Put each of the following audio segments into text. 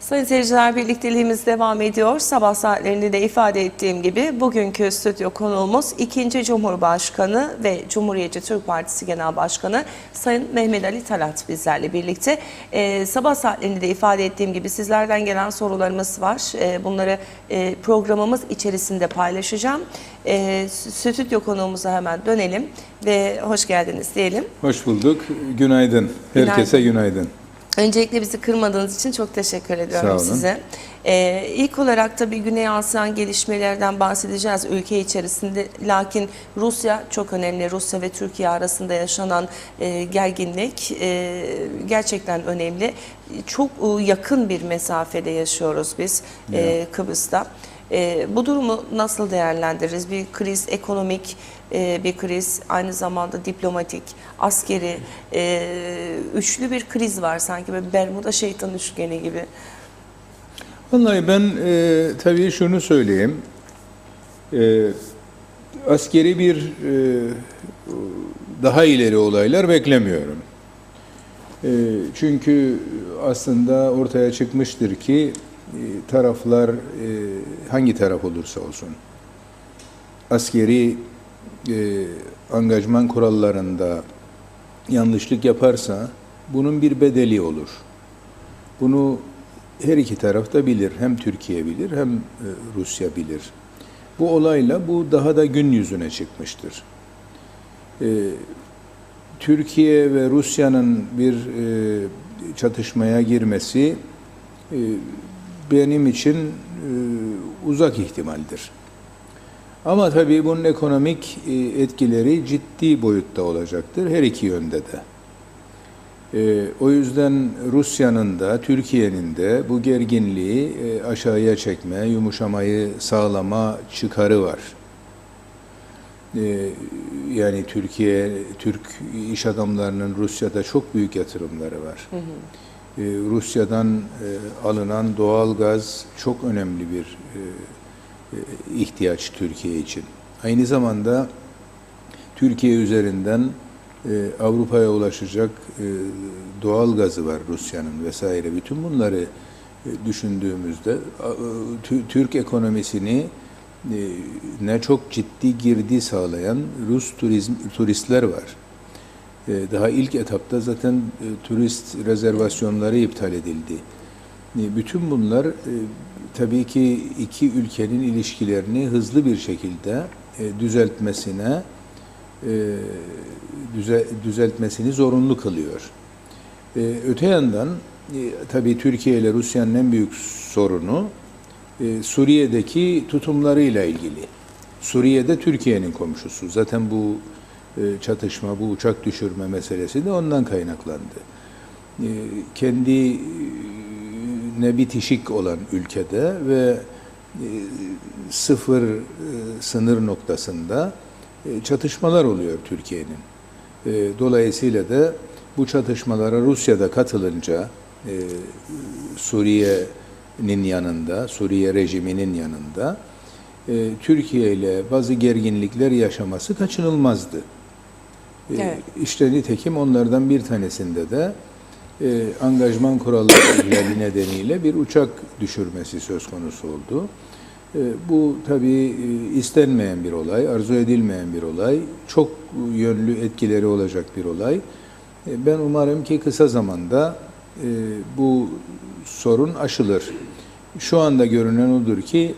Sayın seyirciler, birlikteliğimiz devam ediyor. Sabah saatlerinde de ifade ettiğim gibi bugünkü stüdyo konuğumuz 2. Cumhurbaşkanı ve Cumhuriyetçi Türk Partisi Genel Başkanı Sayın Mehmet Ali Talat bizlerle birlikte. Sabah saatlerinde de ifade ettiğim gibi sizlerden gelen sorularımız var. Bunları programımız içerisinde paylaşacağım. Stüdyo konuğumuza hemen dönelim ve hoş geldiniz diyelim. Hoş bulduk. Günaydın. Herkese günaydın. Öncelikle bizi kırmadığınız için çok teşekkür ediyorum size. İlk olarak tabii Güney Asya gelişmelerden bahsedeceğiz ülke içerisinde. Lakin Rusya çok önemli. Rusya ve Türkiye arasında yaşanan gerginlik gerçekten önemli. Çok yakın bir mesafede yaşıyoruz biz Kıbrıs'ta. Bu durumu nasıl değerlendiririz? Bir kriz, ekonomik bir kriz, aynı zamanda diplomatik, askeri, üçlü bir kriz var sanki, böyle Bermuda şeytan üçgeni gibi. Vallahi ben tabii şunu söyleyeyim. Askeri bir daha ileri olaylar beklemiyorum. Çünkü aslında ortaya çıkmıştır ki taraflar hangi taraf olursa olsun askeri angajman kurallarında yanlışlık yaparsa bunun bir bedeli olur. Bunu her iki taraf da bilir. Hem Türkiye bilir hem Rusya bilir. Bu olayla bu daha da gün yüzüne çıkmıştır. Türkiye ve Rusya'nın bir çatışmaya girmesi benim için uzak ihtimaldir. Ama tabii bunun ekonomik etkileri ciddi boyutta olacaktır her iki yönde de. O yüzden Rusya'nın da Türkiye'nin de bu gerginliği aşağıya çekme, yumuşamayı sağlama çıkarı var. Yani Türk iş adamlarının Rusya'da çok büyük yatırımları var. Hı hı. Rusya'dan alınan doğal gaz çok önemli bir ihtiyaç Türkiye için. Aynı zamanda Türkiye üzerinden Avrupa'ya ulaşacak doğal gazı var Rusya'nın vesaire. Bütün bunları düşündüğümüzde Türk ekonomisini ne çok ciddi girdi sağlayan Rus turistler var. Daha ilk etapta zaten turist rezervasyonları iptal edildi. Bütün bunlar tabii ki iki ülkenin ilişkilerini hızlı bir şekilde düzeltmesini zorunlu kılıyor. Öte yandan tabii Türkiye ile Rusya'nın en büyük sorunu Suriye'deki tutumlarıyla ilgili. Suriye'de Türkiye'nin komşusu. Zaten bu çatışma, bu uçak düşürme meselesi de ondan kaynaklandı. Kendine bitişik olan ülkede ve sıfır sınır noktasında çatışmalar oluyor Türkiye'nin. Dolayısıyla da bu çatışmalara Rusya'da katılınca Suriye'nin yanında, Suriye rejiminin yanında Türkiye ile bazı gerginlikler yaşaması kaçınılmazdı. Evet. İşte nitekim onlardan bir tanesinde de angajman kuralları ihlali nedeniyle bir uçak düşürmesi söz konusu oldu. Bu tabii istenmeyen bir olay, arzu edilmeyen bir olay, çok yönlü etkileri olacak bir olay. Ben umarım ki kısa zamanda bu sorun aşılır. Şu anda görünen odur ki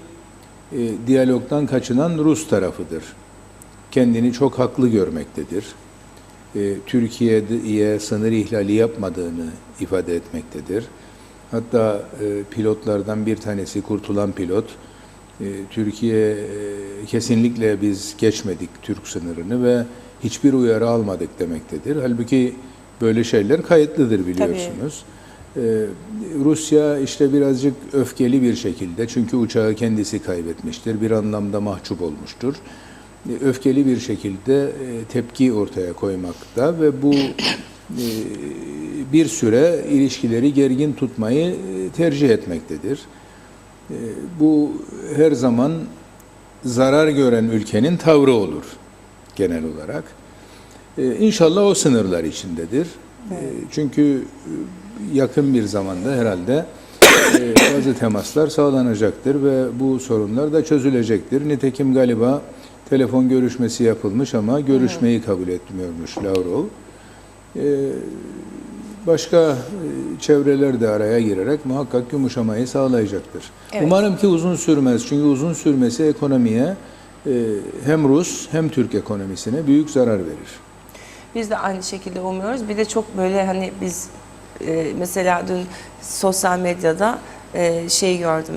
diyalogdan kaçınan Rus tarafıdır. Kendini çok haklı görmektedir. Türkiye'ye sınır ihlali yapmadığını ifade etmektedir. Hatta pilotlardan bir tanesi, kurtulan pilot, Türkiye kesinlikle biz geçmedik Türk sınırını ve hiçbir uyarı almadık demektedir. Halbuki böyle şeyler kayıtlıdır biliyorsunuz. Rusya işte birazcık öfkeli bir şekilde, çünkü uçağı kendisi kaybetmiştir, bir anlamda mahcup olmuştur. Öfkeli bir şekilde tepki ortaya koymakta ve bu bir süre ilişkileri gergin tutmayı tercih etmektedir. Bu her zaman zarar gören ülkenin tavrı olur genel olarak. İnşallah o sınırlar içindedir. Evet. Çünkü yakın bir zamanda herhalde bazı temaslar sağlanacaktır ve bu sorunlar da çözülecektir. Nitekim galiba telefon görüşmesi yapılmış ama görüşmeyi kabul etmiyormuş Lavrov. Başka çevreler de araya girerek muhakkak yumuşamayı sağlayacaktır. Evet. Umarım ki uzun sürmez. Çünkü uzun sürmesi ekonomiye hem Rus hem Türk ekonomisine büyük zarar verir. Biz de aynı şekilde umuyoruz. Bir de çok böyle hani biz mesela dün sosyal medyada şey gördüm.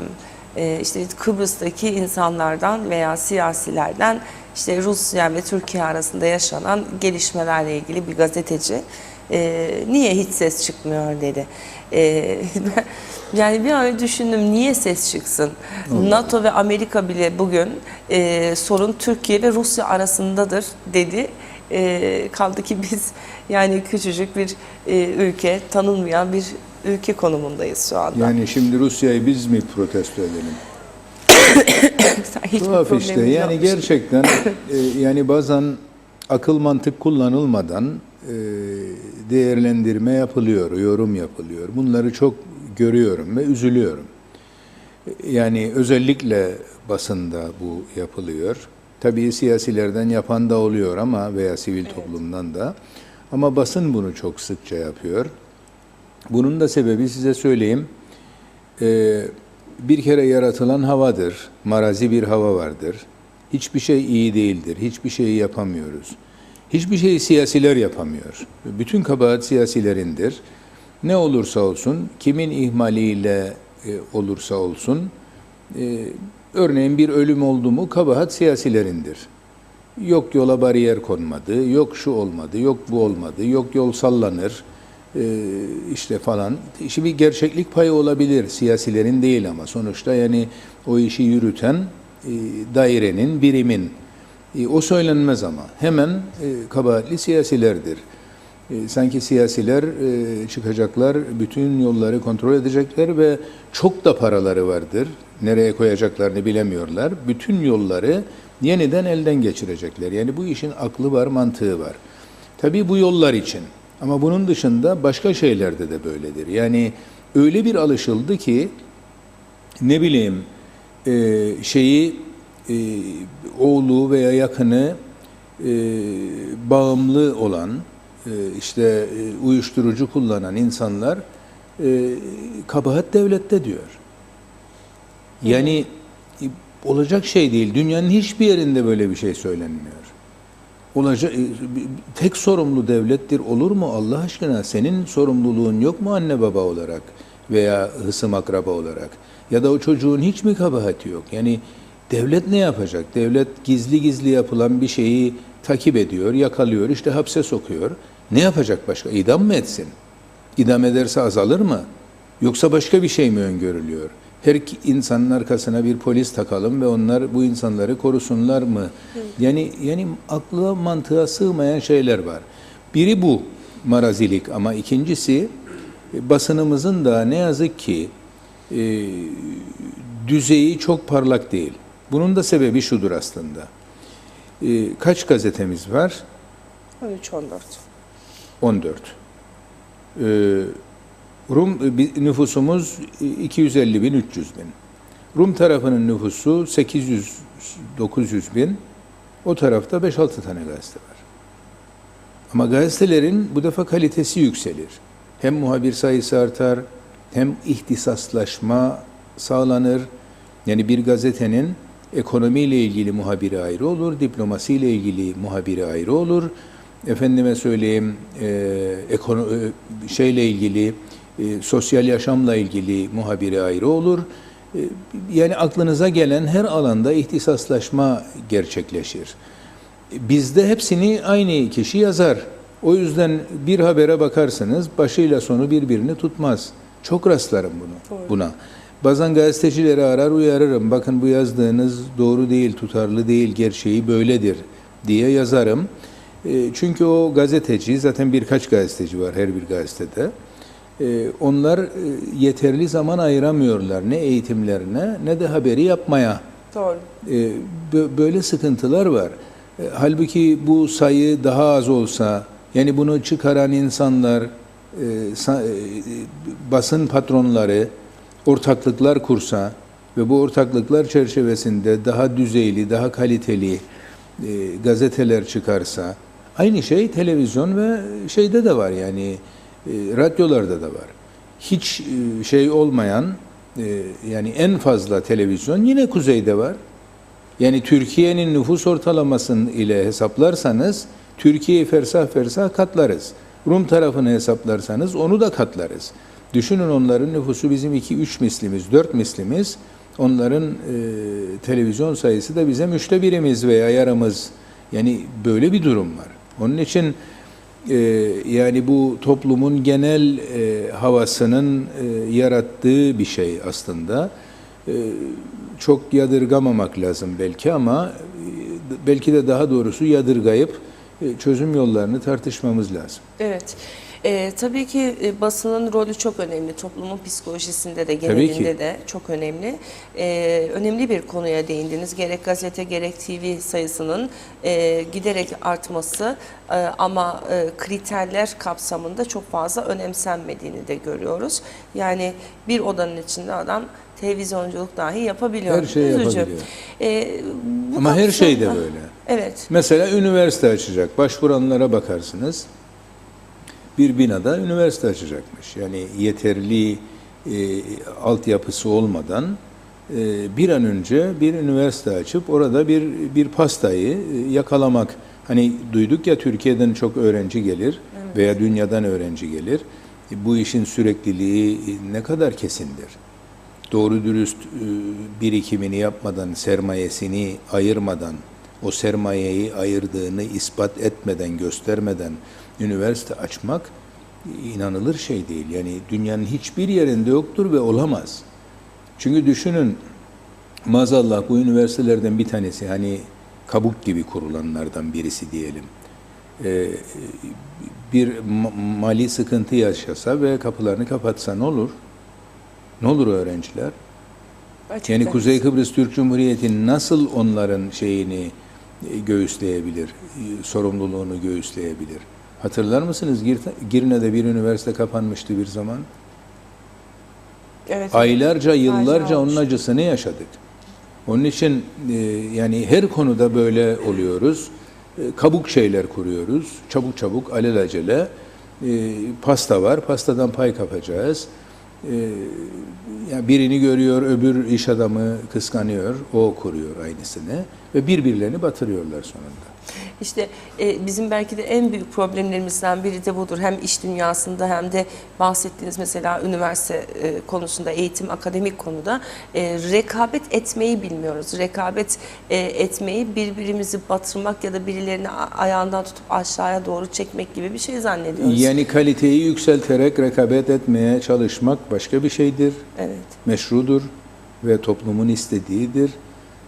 İşte Kıbrıs'taki insanlardan veya siyasilerden işte Rusya ve Türkiye arasında yaşanan gelişmelerle ilgili bir gazeteci niye hiç ses çıkmıyor dedi. Yani bir an düşündüm, niye ses çıksın? NATO ve Amerika bile bugün sorun Türkiye ve Rusya arasındadır dedi. Kaldı ki biz yani küçücük bir ülke, tanınmayan bir ülke konumundayız şu anda. Yani şimdi Rusya'yı biz mi protesto edelim? Hiçbir Tuhaf işte. problemimiz Yani yokmuş. gerçekten yani bazen akıl mantık kullanılmadan değerlendirme yapılıyor, yorum yapılıyor. Bunları çok görüyorum ve üzülüyorum. Yani özellikle basında bu yapılıyor. Tabii siyasilerden yapan da oluyor ama veya sivil toplumdan da. Ama basın bunu çok sıkça yapıyor. Bunun da sebebi size söyleyeyim. Bir kere yaratılan havadır. Marazi bir hava vardır. Hiçbir şey iyi değildir. Hiçbir şeyi yapamıyoruz. Hiçbir şeyi siyasiler yapamıyor. Bütün kabahat siyasilerindir. Ne olursa olsun, kimin ihmaliyle olursa olsun, örneğin bir ölüm oldu mu kabahat siyasilerindir. Yok yola bariyer konmadı, yok şu olmadı, yok bu olmadı, yok yol sallanır, işte falan. İşte bir gerçeklik payı olabilir, siyasilerin değil ama sonuçta yani o işi yürüten dairenin, birimin. O söylenmez ama hemen kabahatli siyasilerdir. Sanki siyasiler çıkacaklar, bütün yolları kontrol edecekler ve çok da paraları vardır. Nereye koyacaklarını bilemiyorlar. Bütün yolları yeniden elden geçirecekler. Yani bu işin aklı var, mantığı var. Tabii bu yollar için. Ama bunun dışında başka şeylerde de böyledir. Yani öyle bir alışıldı ki ne bileyim oğlu veya yakını bağımlı olan işte uyuşturucu kullanan insanlar kabahat devlette diyor. Yani olacak şey değil. Dünyanın hiçbir yerinde böyle bir şey söylenmiyor. Olacak tek sorumlu devlettir olur mu Allah aşkına? Senin sorumluluğun yok mu anne baba olarak veya hısım akraba olarak? Ya da o çocuğun hiç mi kabahati yok? Yani devlet ne yapacak? Devlet gizli gizli yapılan bir şeyi takip ediyor, yakalıyor, işte hapse sokuyor. Ne yapacak başka? İdam mı etsin? İdam ederse azalır mı? Yoksa başka bir şey mi öngörülüyor? Her insanın arkasına bir polis takalım ve onlar bu insanları korusunlar mı? Yani akla mantığa sığmayan şeyler var. Biri bu marazilik ama ikincisi basınımızın da ne yazık ki düzeyi çok parlak değil. Bunun da sebebi şudur aslında. Kaç gazetemiz var? 13-14. 14. Rum nüfusumuz 250 bin, 300 bin. Rum tarafının nüfusu 800-900 bin. O tarafta 5-6 tane gazete var. Ama gazetelerin bu defa kalitesi yükselir. Hem muhabir sayısı artar, hem ihtisaslaşma sağlanır. Yani bir gazetenin ekonomiyle ilgili muhabiri ayrı olur, diplomasiyle ilgili muhabiri ayrı olur. Efendime söyleyeyim, şeyle ilgili, sosyal yaşamla ilgili muhabiri ayrı olur. Yani aklınıza gelen her alanda ihtisaslaşma gerçekleşir. Bizde hepsini aynı kişi yazar. O yüzden bir habere bakarsınız, başıyla sonu birbirini tutmaz. Çok rastlarım buna. Bazen gazetecileri arar uyarırım. Bakın bu yazdığınız doğru değil, tutarlı değil, gerçeği böyledir diye yazarım. Çünkü o gazeteci, zaten birkaç gazeteci var her bir gazetede. Onlar yeterli zaman ayıramıyorlar ne eğitimlerine ne de haberi yapmaya. Doğru. Böyle sıkıntılar var. Halbuki bu sayı daha az olsa, yani bunu çıkaran insanlar, basın patronları, ortaklıklar kursa ve bu ortaklıklar çerçevesinde daha düzeyli, daha kaliteli gazeteler çıkarsa, aynı şey televizyon ve şeyde de var, yani radyolarda da var. Hiç şey olmayan, yani en fazla televizyon yine kuzeyde var. Yani Türkiye'nin nüfus ortalamasını ile hesaplarsanız Türkiye'yi fersah fersah katlarız. Rum tarafını hesaplarsanız onu da katlarız. Düşünün, onların nüfusu bizim 2-3 mislimiz, 4 mislimiz. Onların televizyon sayısı da bizim 1/3'imiz veya yarımız. Yani böyle bir durum var. Onun için yani bu toplumun genel havasının yarattığı bir şey aslında. Çok yadırgamamak lazım belki, ama belki de daha doğrusu yadırgayıp çözüm yollarını tartışmamız lazım. Evet. Tabii ki basının rolü çok önemli. Toplumun psikolojisinde de, genelinde de çok önemli. Önemli bir konuya değindiniz. Gerek gazete gerek TV sayısının giderek artması ama kriterler kapsamında çok fazla önemsenmediğini de görüyoruz. Yani bir odanın içinde adam televizyonculuk dahi yapabiliyor. Her şeyi Üzücü. yapabiliyor. Ama her şey de böyle. Evet. Mesela üniversite açacak. Başvuranlara bakarsınız. Bir binada üniversite açacakmış. Yani yeterli altyapısı olmadan bir an önce bir üniversite açıp orada bir pastayı yakalamak. Hani duyduk ya, Türkiye'den çok öğrenci gelir veya dünyadan öğrenci gelir. Bu işin sürekliliği ne kadar kesindir? Doğru dürüst birikimini yapmadan, sermayesini ayırmadan, o sermayeyi ayırdığını ispat etmeden, göstermeden üniversite açmak inanılır şey değil. Yani dünyanın hiçbir yerinde yoktur ve olamaz. Çünkü düşünün, maazallah bu üniversitelerden bir tanesi, hani kabuk gibi kurulanlardan birisi diyelim, bir mali sıkıntı yaşasa ve kapılarını kapatsa ne olur? Ne olur öğrenciler? Yani Kuzey Kıbrıs Türk Cumhuriyeti nasıl onların şeyini göğüsleyebilir, sorumluluğunu göğüsleyebilir? Hatırlar mısınız? Girne'de bir üniversite kapanmıştı bir zaman. Evet. Aylarca, yıllarca onun acısını yaşadık. Onun için yani her konuda böyle oluyoruz. Kabuk şeyler kuruyoruz. Çabuk çabuk, alelacele. Pasta var, pastadan pay kapacağız. Yani birini görüyor, öbür iş adamı kıskanıyor, o kuruyor aynısını ve birbirlerini batırıyorlar sonunda. İşte bizim belki de en büyük problemlerimizden biri de budur. Hem iş dünyasında hem de bahsettiğiniz mesela üniversite konusunda, eğitim, akademik konuda rekabet etmeyi bilmiyoruz. Rekabet etmeyi birbirimizi batırmak ya da birilerini ayağından tutup aşağıya doğru çekmek gibi bir şey zannediyoruz. Yani kaliteyi yükselterek rekabet etmeye çalışmak başka bir şeydir. Evet. Meşrudur ve toplumun istediğidir.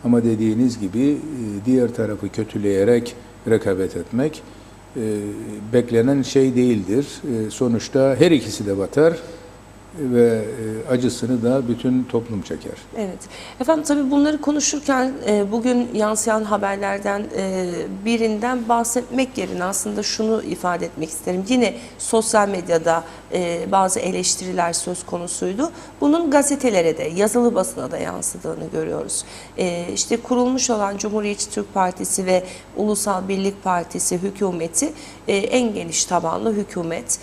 Ama dediğiniz gibi diğer tarafı kötüleyerek rekabet etmek beklenen şey değildir. Sonuçta her ikisi de batar ve acısını da bütün toplum çeker. Evet. Efendim tabii bunları konuşurken bugün yansıyan haberlerden birinden bahsetmek yerine aslında şunu ifade etmek isterim. Yine sosyal medyada bazı eleştiriler söz konusuydu. Bunun gazetelere de, yazılı basına da yansıdığını görüyoruz. İşte kurulmuş olan Cumhuriyetçi Türk Partisi ve Ulusal Birlik Partisi hükümeti en geniş tabanlı hükümet.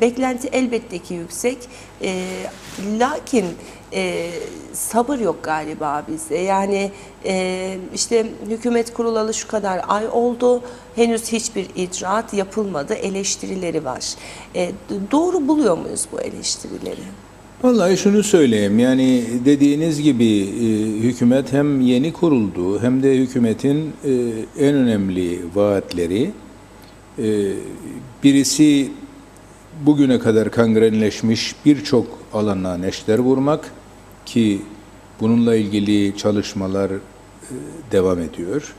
Beklenti elbette ki yüksek. Lakin sabır yok galiba bizde. Yani işte hükümet kurulalı şu kadar ay oldu. Henüz hiçbir icraat yapılmadı. Eleştirileri var. Doğru buluyor muyuz bu eleştirileri? Vallahi şunu söyleyeyim, yani dediğiniz gibi hükümet hem yeni kuruldu hem de hükümetin en önemli vaatleri, birisi bugüne kadar kangrenleşmiş birçok alana neşter vurmak, ki bununla ilgili çalışmalar devam ediyor.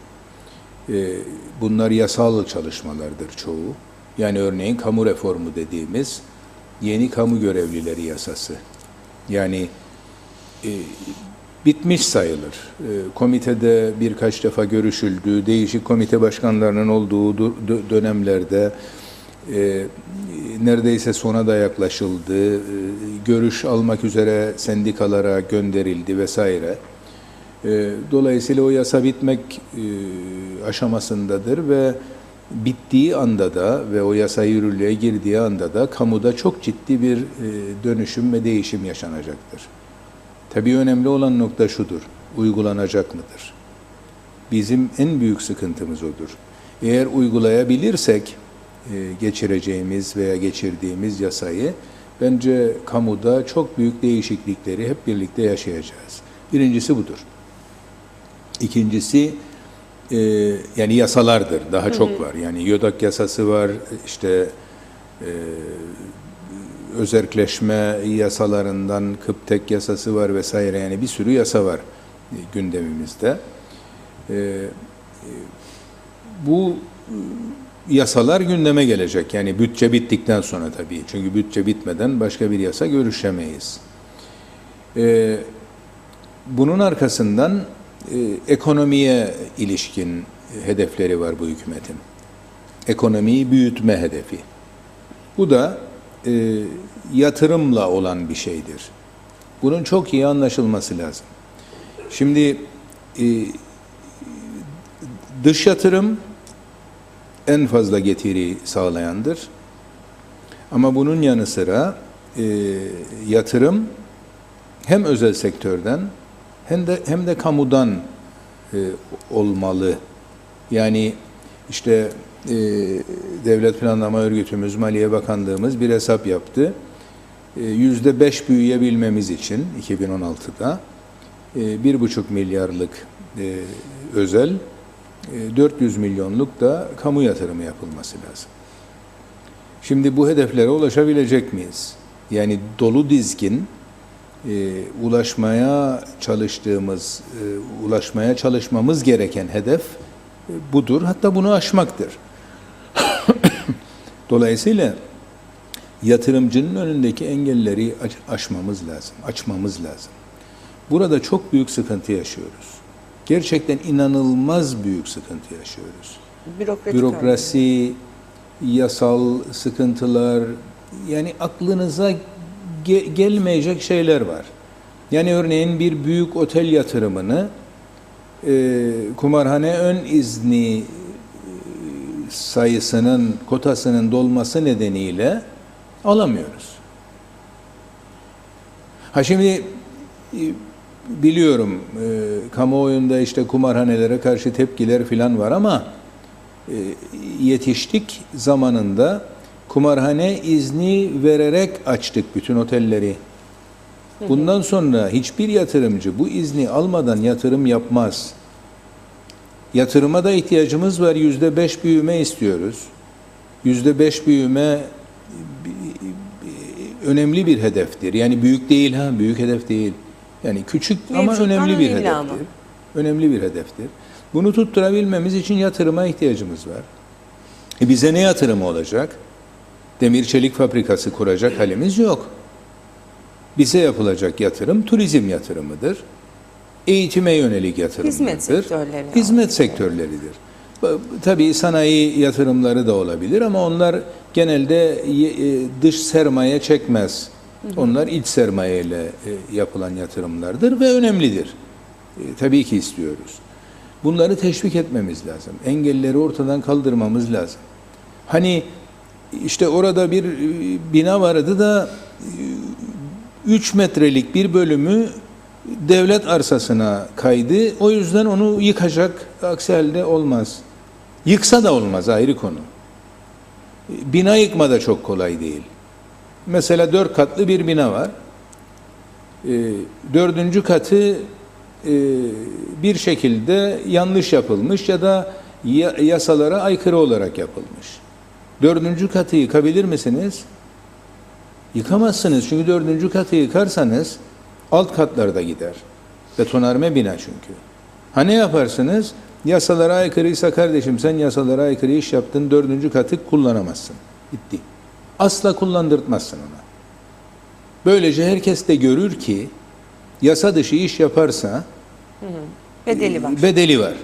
Bunlar yasal çalışmalardır çoğu. Yani örneğin kamu reformu dediğimiz yeni kamu görevlileri yasası. Yani bitmiş sayılır. Komitede birkaç defa görüşüldü. Değişik komite başkanlarının olduğu dönemlerde neredeyse sona da yaklaşıldı. Görüş almak üzere sendikalara gönderildi vesaire. Dolayısıyla o yasa bitmek aşamasındadır ve bittiği anda da ve o yasa yürürlüğe girdiği anda da kamuda çok ciddi bir dönüşüm ve değişim yaşanacaktır. Tabii önemli olan nokta şudur, uygulanacak mıdır? Bizim en büyük sıkıntımız odur. Eğer uygulayabilirsek geçireceğimiz veya geçirdiğimiz yasayı, bence kamuda çok büyük değişiklikleri hep birlikte yaşayacağız. Birincisi budur. İkincisi, yani yasalardır, daha çok var. Yani YÖDAK yasası var, işte özerkleşme yasalarından KıPTEK yasası var vesaire, yani bir sürü yasa var gündemimizde. Bu yasalar gündeme gelecek. Yani bütçe bittikten sonra tabii. Çünkü bütçe bitmeden başka bir yasa görüşemeyiz. Bunun arkasından ekonomiye ilişkin hedefleri var bu hükümetin. Ekonomiyi büyütme hedefi. Bu da yatırımla olan bir şeydir. Bunun çok iyi anlaşılması lazım. Şimdi dış yatırım en fazla getiri sağlayandır. Ama bunun yanı sıra yatırım hem özel sektörden hem de kamudan olmalı. Yani işte Devlet Planlama Örgütümüz, Maliye Bakanlığımız bir hesap yaptı. %5 büyüyebilmemiz için 2016'da 1,5 milyarlık özel, 400 milyonluk da kamu yatırımı yapılması lazım. Şimdi bu hedeflere ulaşabilecek miyiz? Yani dolu dizgin ulaşmaya çalışmamız gereken hedef budur. Hatta bunu aşmaktır. Dolayısıyla yatırımcının önündeki engelleri aşmamız lazım, açmamız lazım. Burada çok büyük sıkıntı yaşıyoruz. Gerçekten inanılmaz büyük sıkıntı yaşıyoruz. Bürokrasi, yasal sıkıntılar, yani aklınıza gelmeyecek şeyler var. Yani örneğin bir büyük otel yatırımını kumarhane ön izni sayısının, kotasının dolması nedeniyle alamıyoruz. Şimdi biliyorum kamuoyunda işte kumarhanelere karşı tepkiler falan var ama yetiştik zamanında kumarhane izni vererek açtık bütün otelleri. Bundan sonra hiçbir yatırımcı bu izni almadan yatırım yapmaz. Yatırıma da ihtiyacımız var. %5 büyüme istiyoruz. %5 büyüme önemli bir hedeftir. Yani büyük değil, büyük hedef değil. Yani küçük ama önemli bir hedeftir. Önemli bir hedeftir. Bunu tutturabilmemiz için yatırıma ihtiyacımız var. Bize ne yatırımı olacak? Demir çelik fabrikası kuracak halimiz yok. Bize yapılacak yatırım turizm yatırımıdır. Eğitime yönelik yatırımlardır. Hizmet sektörleridir. Tabii sanayi yatırımları da olabilir ama onlar genelde dış sermaye çekmez. Onlar iç sermaye ile yapılan yatırımlardır ve önemlidir. Tabii ki istiyoruz. Bunları teşvik etmemiz lazım. Engelleri ortadan kaldırmamız lazım. Hani işte orada bir bina vardı da 3 metrelik bir bölümü devlet arsasına kaydı. O yüzden onu yıkacak, aksi halde olmaz. Yıksa da olmaz, ayrı konu. Bina yıkma da çok kolay değil. Mesela 4 katlı bir bina var. 4. katı bir şekilde yanlış yapılmış ya da yasalara aykırı olarak yapılmış. 4. katı yıkabilir misiniz? Yıkamazsınız. Çünkü 4. katı yıkarsanız alt katlarda gider. Betonarme bina çünkü. Ne yaparsınız? Yasalara aykırıysa kardeşim sen yasalara aykırı iş yaptın, 4. katı kullanamazsın. Bitti. Asla kullandırtmazsın ona. Böylece herkes de görür ki yasa dışı iş yaparsa bedeli var. Bedeli var.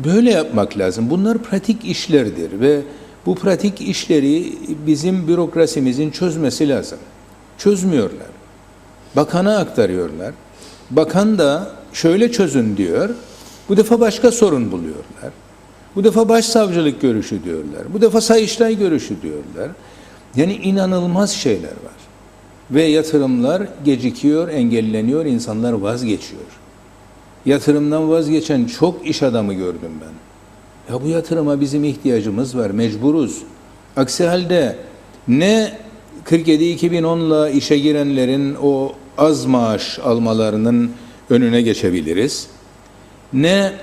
Böyle yapmak lazım. Bunlar pratik işlerdir ve Bu pratik işleri bizim bürokrasimizin çözmesi lazım. Çözmüyorlar. Bakana aktarıyorlar. Bakan da şöyle çözün diyor. Bu defa başka sorun buluyorlar. Bu defa başsavcılık görüşü diyorlar. Bu defa Sayıştay görüşü diyorlar. Yani inanılmaz şeyler var. Ve yatırımlar gecikiyor, engelleniyor, insanlar vazgeçiyor. Yatırımdan vazgeçen çok iş adamı gördüm ben. Ya bu yatırıma bizim ihtiyacımız var, mecburuz. Aksi halde ne 47-2010'la işe girenlerin o az maaş almalarının önüne geçebiliriz, ne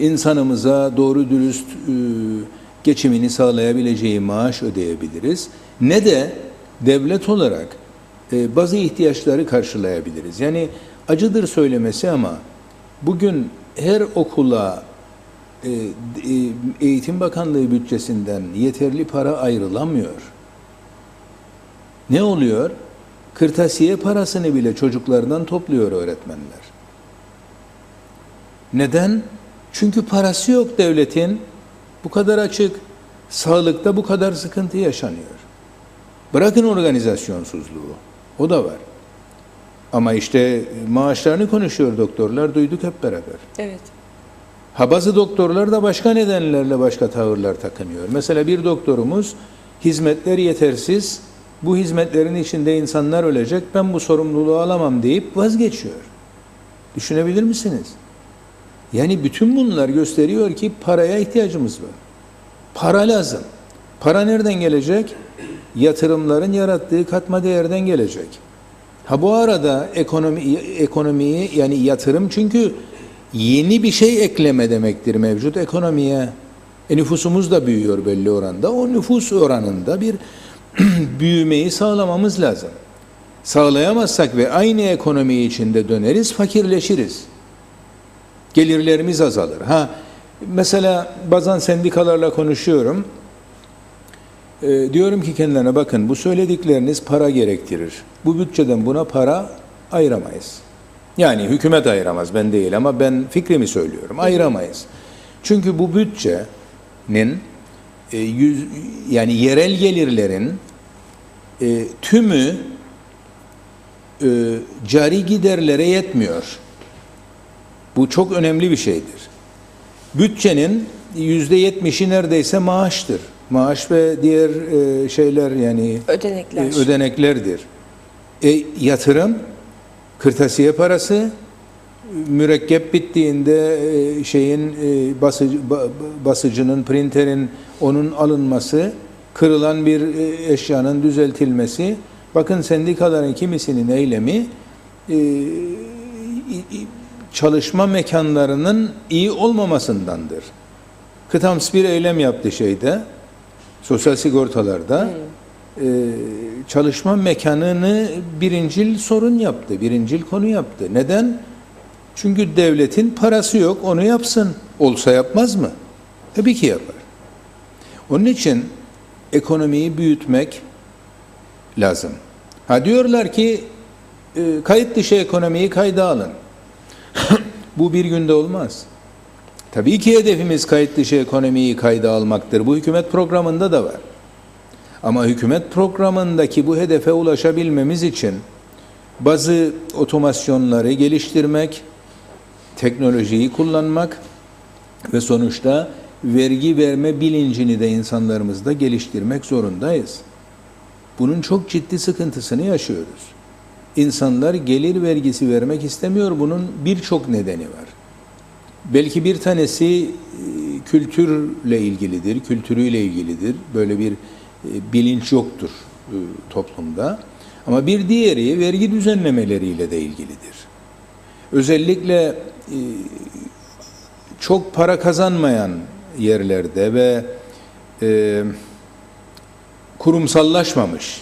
insanımıza doğru dürüst geçimini sağlayabileceği maaş ödeyebiliriz, ne de devlet olarak bazı ihtiyaçları karşılayabiliriz. Yani acıdır söylemesi ama bugün her okula Eğitim Bakanlığı bütçesinden yeterli para ayrılamıyor. Ne oluyor? Kırtasiye parasını bile çocuklardan topluyor öğretmenler. Neden? Çünkü parası yok devletin. Bu kadar açık. Sağlıkta bu kadar sıkıntı yaşanıyor. Bırakın organizasyonsuzluğu. O da var. Ama işte maaşlarını konuşuyor doktorlar. Duyduk hep beraber. Evet. Ha bazı doktorlar da başka nedenlerle başka tavırlar takınıyor. Mesela bir doktorumuz hizmetler yetersiz. Bu hizmetlerin içinde insanlar ölecek. Ben bu sorumluluğu alamam deyip vazgeçiyor. Düşünebilir misiniz? Yani bütün bunlar gösteriyor ki paraya ihtiyacımız var. Para lazım. Para nereden gelecek? Yatırımların yarattığı katma değerden gelecek. Ha bu arada ekonomiyi yani yatırım çünkü yeni bir şey ekleme demektir mevcut ekonomiye. Nüfusumuz da büyüyor belli oranda. O nüfus oranında bir büyümeyi sağlamamız lazım. Sağlayamazsak ve aynı ekonomi içinde döneriz, fakirleşiriz. Gelirlerimiz azalır. Ha mesela bazen sendikalarla konuşuyorum. Diyorum ki kendilerine bakın bu söyledikleriniz para gerektirir. Bu bütçeden buna para ayıramayız. Yani hükümet ayıramaz ben değil ama ben fikrimi söylüyorum. Ayıramayız. Çünkü bu bütçenin yani yerel gelirlerin tümü cari giderlere yetmiyor. Bu çok önemli bir şeydir. Bütçenin %70'i neredeyse maaştır. Maaş ve diğer şeyler yani ödeneklerdir. Yatırım, kırtasiye parası, mürekkep bittiğinde basıcının, printerin onun alınması, kırılan bir eşyanın düzeltilmesi. Bakın sendikaların kimisinin eylemi çalışma mekanlarının iyi olmamasındandır. Kıtams bir eylem yaptı sosyal sigortalarda. Çalışma mekanını birincil sorun yaptı, birincil konu yaptı. Neden? Çünkü devletin parası yok, onu yapsın. Olsa yapmaz mı? Tabii ki yapar. Onun için ekonomiyi büyütmek lazım. Ha diyorlar ki kayıt dışı ekonomiyi kayda alın. Bu bir günde olmaz. Tabii ki hedefimiz kayıt dışı ekonomiyi kayda almaktır. Bu hükümet programında da var. Ama hükümet programındaki bu hedefe ulaşabilmemiz için bazı otomasyonları geliştirmek, teknolojiyi kullanmak ve sonuçta vergi verme bilincini de insanlarımızda geliştirmek zorundayız. Bunun çok ciddi sıkıntısını yaşıyoruz. İnsanlar gelir vergisi vermek istemiyor. Bunun birçok nedeni var. Belki bir tanesi kültürle ilgilidir, kültürüyle ilgilidir. Böyle bir bilinç yoktur toplumda. Ama bir diğeri vergi düzenlemeleriyle de ilgilidir. Özellikle çok para kazanmayan yerlerde ve kurumsallaşmamış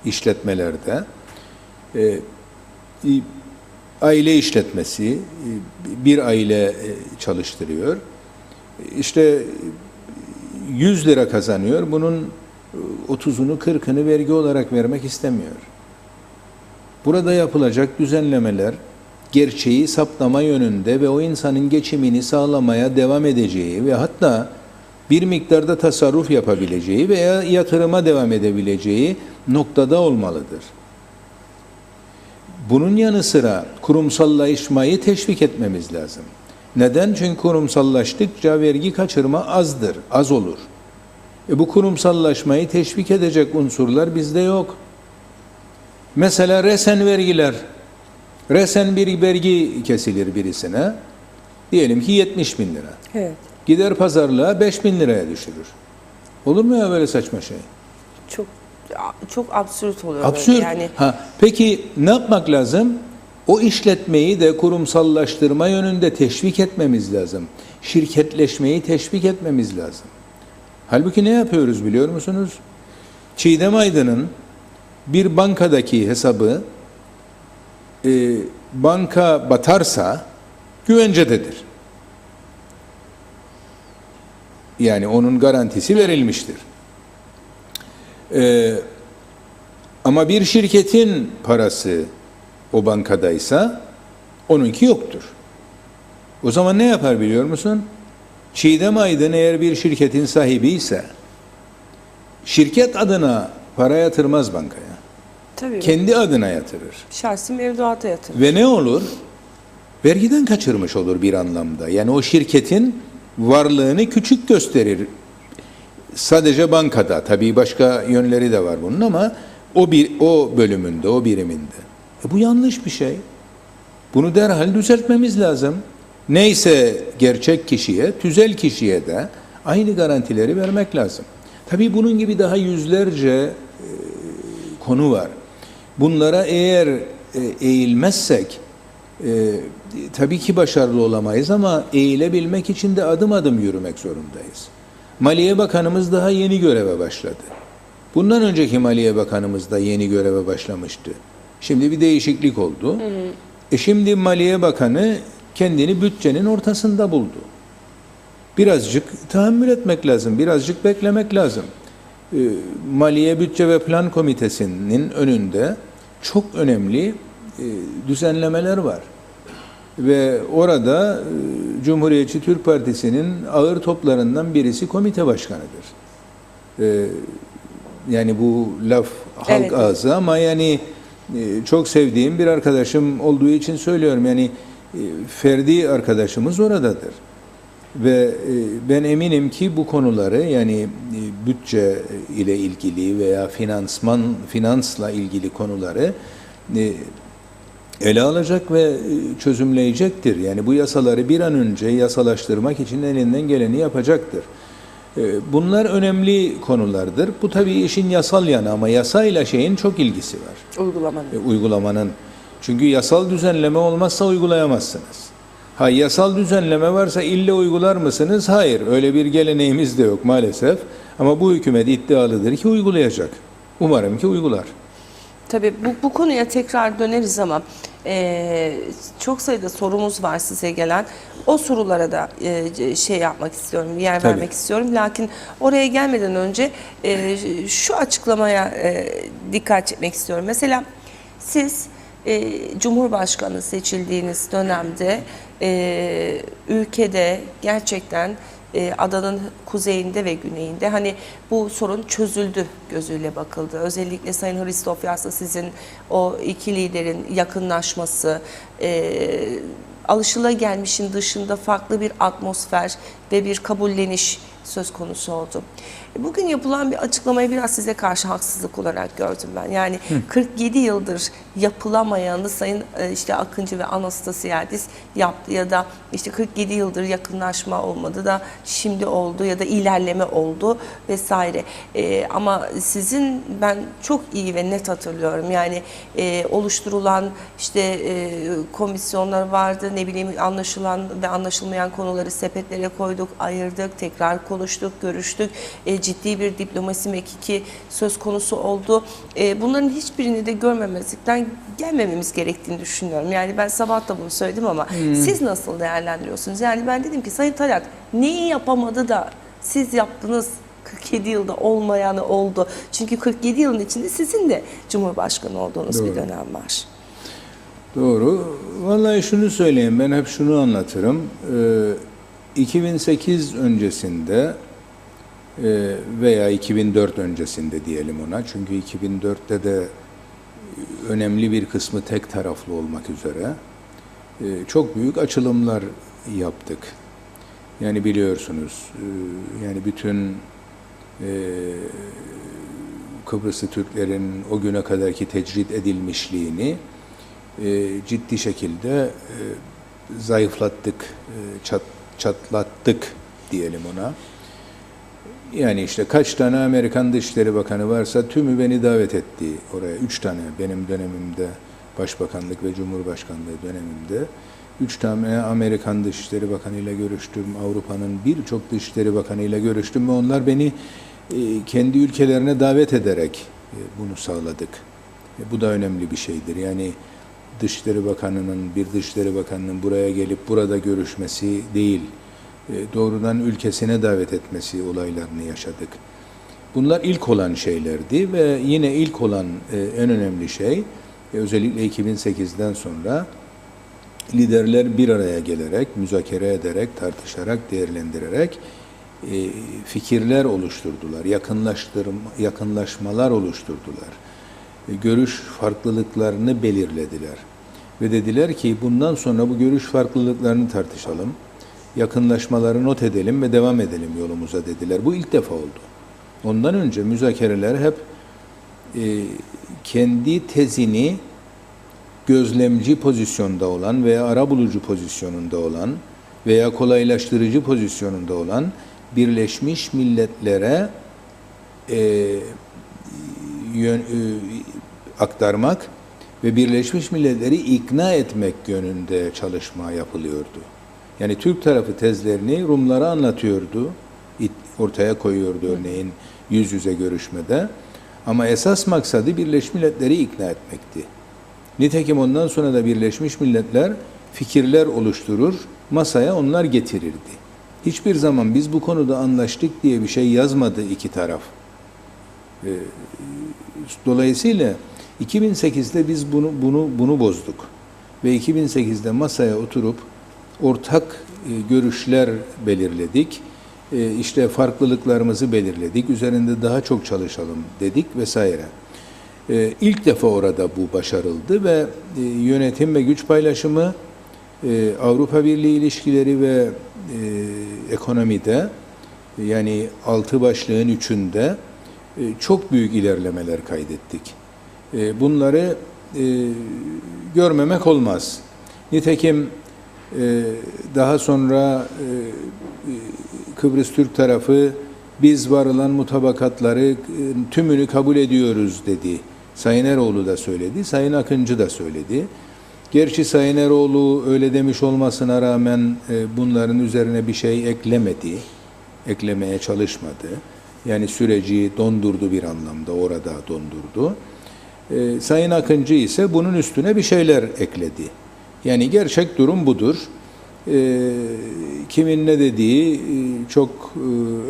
işletmelerde aile işletmesi bir aile çalıştırıyor. İşte 100 lira kazanıyor. Bunun 30'unu 40'ını vergi olarak vermek istemiyor. Burada yapılacak düzenlemeler gerçeği saptama yönünde ve o insanın geçimini sağlamaya devam edeceği ve hatta bir miktarda tasarruf yapabileceği veya yatırıma devam edebileceği noktada olmalıdır. Bunun yanı sıra kurumsallaşmayı teşvik etmemiz lazım. Neden? Çünkü kurumsallaştıkça vergi kaçırma az olur. Bu kurumsallaşmayı teşvik edecek unsurlar bizde yok. Mesela resen vergiler. Resen bir vergi kesilir birisine. Diyelim ki 70 bin lira. Evet. Gider pazarlığa 5 bin liraya düşürür. Olur mu ya böyle saçma şey? Çok absürt oluyor. Absürt. Böyle yani. Peki ne yapmak lazım? O işletmeyi de kurumsallaştırma yönünde teşvik etmemiz lazım. Şirketleşmeyi teşvik etmemiz lazım. Halbuki ne yapıyoruz biliyor musunuz? Çiğdem Aydın'ın bir bankadaki hesabı banka batarsa güvencededir. Yani onun garantisi verilmiştir. Ama bir şirketin parası o bankadaysa onunki yoktur. O zaman ne yapar biliyor musun? Çiğdem Aydın eğer bir şirketin sahibi ise şirket adına para yatırmaz bankaya. Tabii. Kendi adına yatırır. Şahsi mevduata yatırır. Ve ne olur? Vergiden kaçırmış olur bir anlamda. Yani o şirketin varlığını küçük gösterir. Sadece bankada, tabii başka yönleri de var bunun ama o bölümünde, o biriminde. Bu yanlış bir şey. Bunu derhal düzeltmemiz lazım. Neyse gerçek kişiye, tüzel kişiye de aynı garantileri vermek lazım. Tabii bunun gibi daha yüzlerce konu var. Bunlara eğer eğilmezsek tabii ki başarılı olamayız ama eğilebilmek için de adım adım yürümek zorundayız. Maliye Bakanımız daha yeni göreve başladı. Bundan önceki Maliye Bakanımız da yeni göreve başlamıştı. Şimdi bir değişiklik oldu. Şimdi Maliye Bakanı kendini bütçenin ortasında buldu. Birazcık tahammül etmek lazım, birazcık beklemek lazım. Maliye Bütçe ve Plan Komitesi'nin önünde çok önemli düzenlemeler var. Ve orada Cumhuriyetçi Türk Partisi'nin ağır toplarından birisi komite başkanıdır. Yani bu laf halk ağzı ama yani çok sevdiğim bir arkadaşım olduğu için söylüyorum. Yani ferdi arkadaşımız oradadır. Ve ben eminim ki bu konuları yani bütçe ile ilgili veya finansla ilgili konuları ele alacak ve çözümleyecektir. Yani bu yasaları bir an önce yasalaştırmak için elinden geleni yapacaktır. Bunlar önemli konulardır. Bu tabii işin yasal yanı ama yasayla şeyin çok ilgisi var. Uygulamanın. Çünkü yasal düzenleme olmazsa uygulayamazsınız. Yasal düzenleme varsa ille uygular mısınız? Hayır. Öyle bir geleneğimiz de yok maalesef. Ama bu hükümet iddialıdır ki uygulayacak. Umarım ki uygular. Tabii bu konuya tekrar döneriz ama çok sayıda sorumuz var size gelen. O sorulara da şey yapmak istiyorum, yer vermek istiyorum. Lakin oraya gelmeden önce şu açıklamaya dikkat çekmek istiyorum. Mesela siz Cumhurbaşkanı seçildiğiniz dönemde ülkede gerçekten adanın kuzeyinde ve güneyinde hani bu sorun çözüldü gözüyle bakıldı. Özellikle Sayın Hristofyas'la sizin o iki liderin yakınlaşması, alışılagelmişin dışında farklı bir atmosfer ve bir kabulleniş söz konusu oldu. Bugün yapılan bir açıklamayı biraz size karşı haksızlık olarak gördüm ben. Yani 47 yıldır yapılamayanı Sayın işte Akıncı ve Anastasiadis yaptı ya da işte 47 yıldır yakınlaşma olmadı da şimdi oldu ya da ilerleme oldu vesaire. Ama sizin ben çok iyi ve net hatırlıyorum. Yani oluşturulan işte komisyonlar vardı, ne bileyim anlaşılan ve anlaşılmayan konuları sepetlere koyduk, ayırdık, tekrar konuştuk, görüştük. Ciddi bir diplomasi mekiki söz konusu oldu. Bunların hiçbirini de görmemezlikten gelmememiz gerektiğini düşünüyorum. Yani ben sabah da bunu söyledim ama siz nasıl değerlendiriyorsunuz? Yani ben dedim ki Sayın Talat neyi yapamadı da siz yaptınız? 47 yılda olmayanı oldu. Çünkü 47 yılın içinde sizin de Cumhurbaşkanı olduğunuz bir dönem var. Doğru. Vallahi şunu söyleyeyim, ben hep şunu anlatırım. 2008 öncesinde Veya 2004 öncesinde diyelim ona. Çünkü 2004'te de önemli bir kısmı tek taraflı olmak üzere çok büyük açılımlar yaptık. Yani biliyorsunuz, yani bütün Kıbrıslı Türklerin o güne kadarki tecrit edilmişliğini ciddi şekilde zayıflattık, çatlattık diyelim ona. Yani işte kaç tane Amerikan Dışişleri Bakanı varsa tümü beni davet etti oraya. 3 tane benim dönemimde, Başbakanlık ve Cumhurbaşkanlığı dönemimde 3 tane Amerikan Dışişleri Bakanı ile görüştüm. Avrupa'nın birçok Dışişleri Bakanı ile görüştüm ve onlar beni kendi ülkelerine davet ederek bunu sağladık. Bu da önemli bir şeydir. Yani bir Dışişleri Bakanı'nın buraya gelip burada görüşmesi değil, doğrudan ülkesine davet etmesi olaylarını yaşadık. Bunlar ilk olan şeylerdi ve yine ilk olan en önemli şey, özellikle 2008'den sonra liderler bir araya gelerek, müzakere ederek, tartışarak, değerlendirerek fikirler oluşturdular, yakınlaşmalar oluşturdular. Görüş farklılıklarını belirlediler. Ve dediler ki bundan sonra bu görüş farklılıklarını tartışalım, yakınlaşmaları not edelim ve devam edelim yolumuza dediler. Bu ilk defa oldu. Ondan önce müzakereler hep kendi tezini gözlemci pozisyonda olan veya arabulucu pozisyonunda olan veya kolaylaştırıcı pozisyonunda olan Birleşmiş Milletler'e aktarmak ve Birleşmiş Milletler'i ikna etmek yönünde çalışma yapılıyordu. Yani Türk tarafı tezlerini Rumlara anlatıyordu, ortaya koyuyordu örneğin yüz yüze görüşmede. Ama esas maksadı Birleşmiş Milletler'i ikna etmekti. Nitekim ondan sonra da Birleşmiş Milletler fikirler oluşturur, masaya onlar getirirdi. Hiçbir zaman biz bu konuda anlaştık diye bir şey yazmadı iki taraf. Dolayısıyla 2008'de biz bunu bozduk ve 2008'de masaya oturup ortak görüşler belirledik. İşte farklılıklarımızı belirledik, üzerinde daha çok çalışalım dedik vesaire. İlk defa orada bu başarıldı ve yönetim ve güç paylaşımı, Avrupa Birliği ilişkileri ve ekonomide, yani 6 başlığın 3'ünde çok büyük ilerlemeler kaydettik. Bunları görmemek olmaz. Nitekim daha sonra Kıbrıs Türk tarafı biz varılan mutabakatları tümünü kabul ediyoruz dedi. Sayın Eroğlu da söyledi, Sayın Akıncı da söyledi. Gerçi Sayın Eroğlu öyle demiş olmasına rağmen bunların üzerine bir şey eklemedi, eklemeye çalışmadı. Yani süreci dondurdu bir anlamda, orada dondurdu. Sayın Akıncı ise bunun üstüne bir şeyler ekledi. Yani gerçek durum budur. Kimin ne dediği çok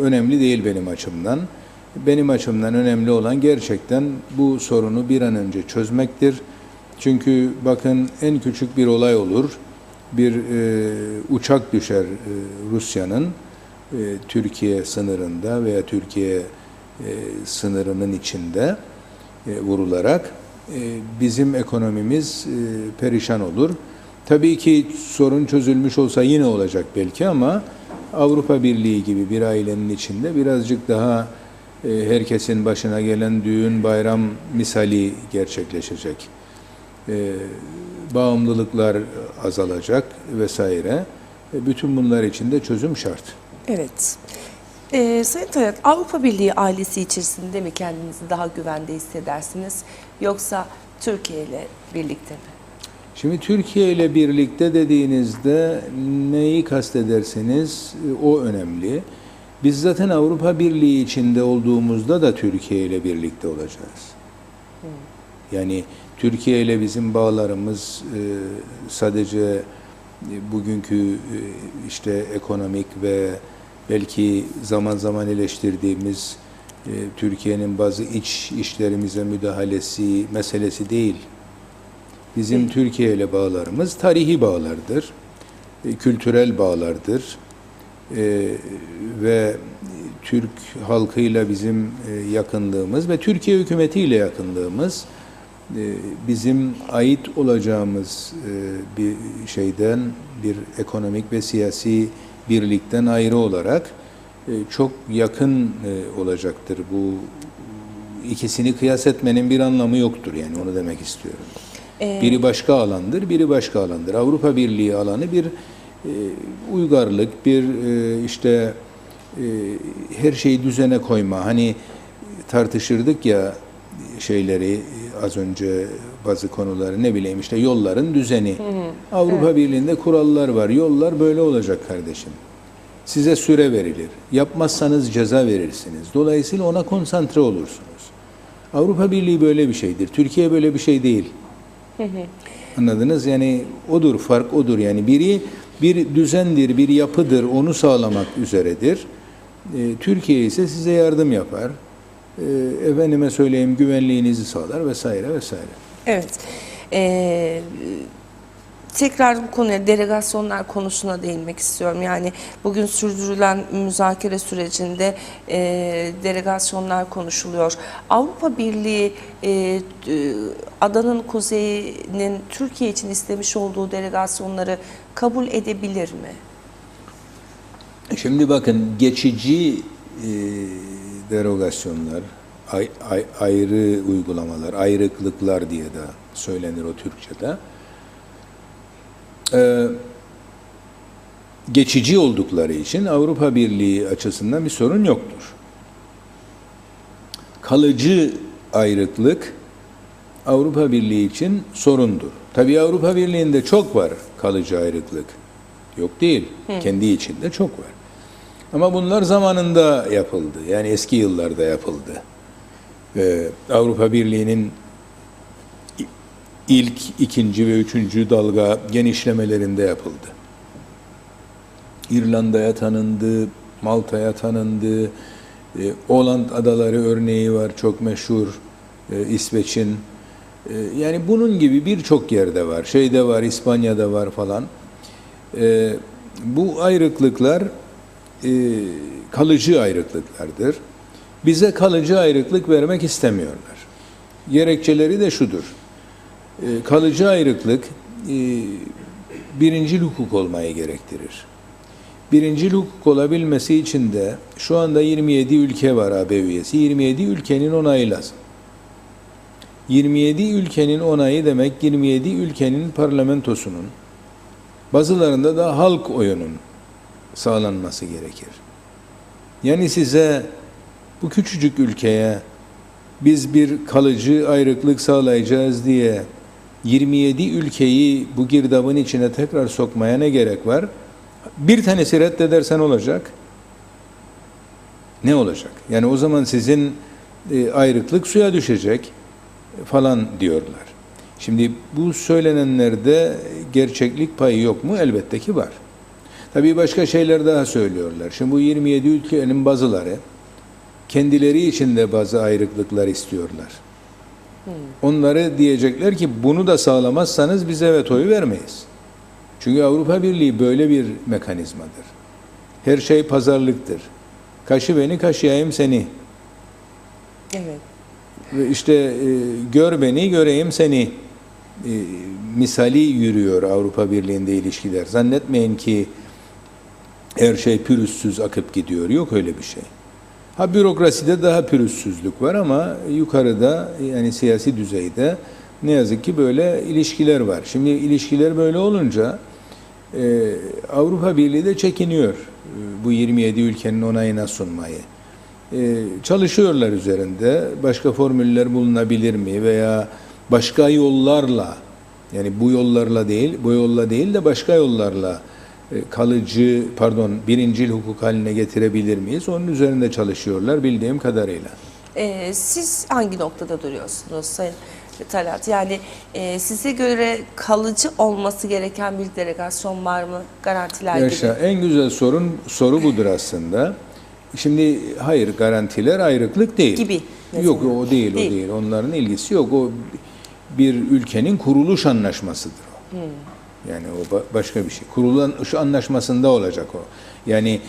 önemli değil benim açımdan. Benim açımdan önemli olan gerçekten bu sorunu bir an önce çözmektir. Çünkü bakın en küçük bir olay olur. Bir uçak düşer Rusya'nın Türkiye sınırında veya Türkiye sınırının içinde vurularak bizim ekonomimiz perişan olur. Tabii ki sorun çözülmüş olsa yine olacak belki ama Avrupa Birliği gibi bir ailenin içinde birazcık daha herkesin başına gelen düğün, bayram misali gerçekleşecek. Bağımlılıklar azalacak vesaire. Bütün bunlar için de çözüm şart. Evet. Sayın Tayyat, Avrupa Birliği ailesi içerisinde mi kendinizi daha güvende hissedersiniz yoksa Türkiye ile birlikte mi? Şimdi Türkiye ile birlikte dediğinizde neyi kastedersiniz? O önemli. Biz zaten Avrupa Birliği içinde olduğumuzda da Türkiye ile birlikte olacağız. Yani Türkiye ile bizim bağlarımız sadece bugünkü işte ekonomik ve belki zaman zaman eleştirdiğimiz Türkiye'nin bazı iç işlerimize müdahalesi meselesi değil. Bizim Türkiye ile bağlarımız tarihi bağlardır, kültürel bağlardır ve Türk halkıyla bizim yakınlığımız ve Türkiye hükümetiyle yakınlığımız bizim ait olacağımız bir şeyden, bir ekonomik ve siyasi birlikten ayrı olarak çok yakın olacaktır. Bu ikisini kıyas etmenin bir anlamı yoktur, yani onu demek istiyorum. Biri başka alandır, biri başka alandır. Avrupa Birliği alanı bir uygarlık, bir işte her şeyi düzene koyma. Hani tartışırdık ya şeyleri az önce, bazı konuları, ne bileyim işte yolların düzeni. Avrupa Birliği'nde kurallar var. Yollar böyle olacak kardeşim. Size süre verilir. Yapmazsanız ceza verirsiniz. Dolayısıyla ona konsantre olursunuz. Avrupa Birliği böyle bir şeydir. Türkiye böyle bir şey değil. Anladınız? Yani odur, fark odur. Yani biri bir düzendir, bir yapıdır, onu sağlamak üzeredir. Türkiye ise size yardım yapar. Efendime söyleyeyim, güvenliğinizi sağlar vesaire vesaire. Evet. Tekrar bu konuya, delegasyonlar konusuna değinmek istiyorum. Yani bugün sürdürülen müzakere sürecinde delegasyonlar konuşuluyor. Avrupa Birliği adanın kuzeyinin Türkiye için istemiş olduğu delegasyonları kabul edebilir mi? Şimdi bakın, geçici derogasyonlar, ayrı uygulamalar, ayrıklıklar diye de söylenir o Türkçe'de. Geçici oldukları için Avrupa Birliği açısından bir sorun yoktur. Kalıcı ayrıklık Avrupa Birliği için sorundur. Tabii Avrupa Birliği'nde çok var kalıcı ayrıklık. Yok değil. Kendi içinde çok var. Ama bunlar zamanında yapıldı. Yani eski yıllarda yapıldı. Avrupa Birliği'nin ilk, ikinci ve üçüncü dalga genişlemelerinde yapıldı. İrlanda'ya tanındı, Malta'ya tanındı, Åland Adaları örneği var, çok meşhur, İsveç'in. Yani bunun gibi birçok yerde var, şeyde var, İspanya'da var falan. Bu ayrıklıklar kalıcı ayrıklıklardır. Bize kalıcı ayrıklık vermek istemiyorlar. Gerekçeleri de şudur. Kalıcı ayrıklık birincil hukuk olmayı gerektirir. Birincil hukuk olabilmesi için de şu anda 27 ülke var AB üyesi. 27 ülkenin onayı lazım. 27 ülkenin onayı demek 27 ülkenin parlamentosunun, bazılarında da halk oyunun sağlanması gerekir. Yani size, bu küçücük ülkeye biz bir kalıcı ayrıklık sağlayacağız diye 27 ülkeyi bu girdabın içine tekrar sokmaya ne gerek var? Bir tanesi reddedersen olacak. Ne olacak? Yani o zaman sizin ayrıklık suya düşecek falan diyorlar. Şimdi bu söylenenlerde gerçeklik payı yok mu? Elbette ki var. Tabii başka şeyler daha söylüyorlar. Şimdi bu 27 ülkenin bazıları kendileri için de bazı ayrıklıklar istiyorlar. Onları diyecekler ki bunu da sağlamazsanız biz evet oyu vermeyiz. Çünkü Avrupa Birliği böyle bir mekanizmadır. Her şey pazarlıktır. Kaşı beni, kaşıyayım seni. Evet. Ve işte gör beni, göreyim seni. Misali yürüyor Avrupa Birliği'nde ilişkiler. Zannetmeyin ki her şey pürüzsüz akıp gidiyor. Yok öyle bir şey. Ha, bürokraside daha pürüzsüzlük var ama yukarıda, yani siyasi düzeyde ne yazık ki böyle ilişkiler var. Şimdi ilişkiler böyle olunca Avrupa Birliği de çekiniyor bu 27 ülkenin onayına sunmayı. Çalışıyorlar üzerinde. Başka formüller bulunabilir mi veya başka yollarla, yani bu yollarla değil, bu yolla değil de başka yollarla kalıcı, birincil hukuk haline getirebilir miyiz? Onun üzerinde çalışıyorlar bildiğim kadarıyla. Siz hangi noktada duruyorsunuz Sayın Talat? Yani size göre kalıcı olması gereken bir delegasyon var mı? Garantiler Yaşa, gibi. en güzel soru budur aslında. Şimdi hayır, garantiler ayrıklık değil. Gibi. Yok, o değil, o değil. Onların ilgisi yok. O bir ülkenin kuruluş anlaşmasıdır o. Yani o başka bir şey. Kuruluş anlaşmasında olacak o. Yani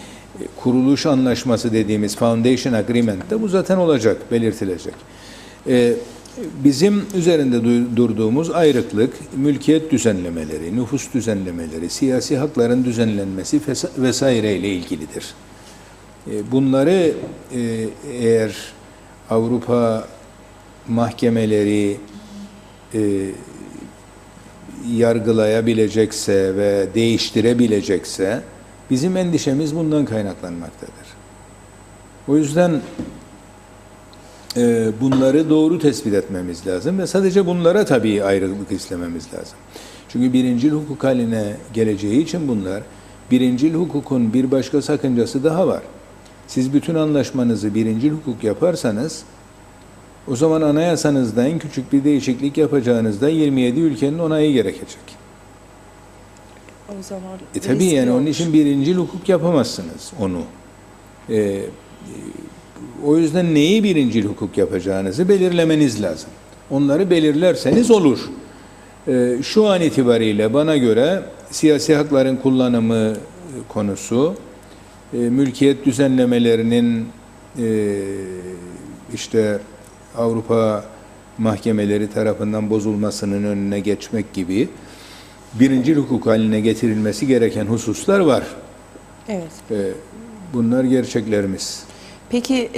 kuruluş anlaşması dediğimiz Foundation Agreement'te bu zaten olacak, belirtilecek. Bizim üzerinde durduğumuz ayrıklık, mülkiyet düzenlemeleri, nüfus düzenlemeleri, siyasi hakların düzenlenmesi vesaire ile ilgilidir. Bunları eğer Avrupa mahkemeleri yargılayabilecekse ve değiştirebilecekse bizim endişemiz bundan kaynaklanmaktadır. O yüzden bunları doğru tespit etmemiz lazım ve sadece bunlara tabii ayrılık istememiz lazım. Çünkü birincil hukuk haline geleceği için bunlar, birincil hukukun bir başka sakıncası daha var. Siz bütün anlaşmanızı birincil hukuk yaparsanız, o zaman anayasanızda en küçük bir değişiklik yapacağınızda 27 ülkenin onayı gerekecek. O zaman Tabii yani onun için birincil hukuk yapamazsınız onu. O yüzden neyi birincil hukuk yapacağınızı belirlemeniz lazım. Onları belirlerseniz olur. Şu an itibariyle bana göre siyasi hakların kullanımı konusu, mülkiyet düzenlemelerinin işte Avrupa mahkemeleri tarafından bozulmasının önüne geçmek gibi birincil hukuk haline getirilmesi gereken hususlar var. Evet. Bunlar gerçeklerimiz. Peki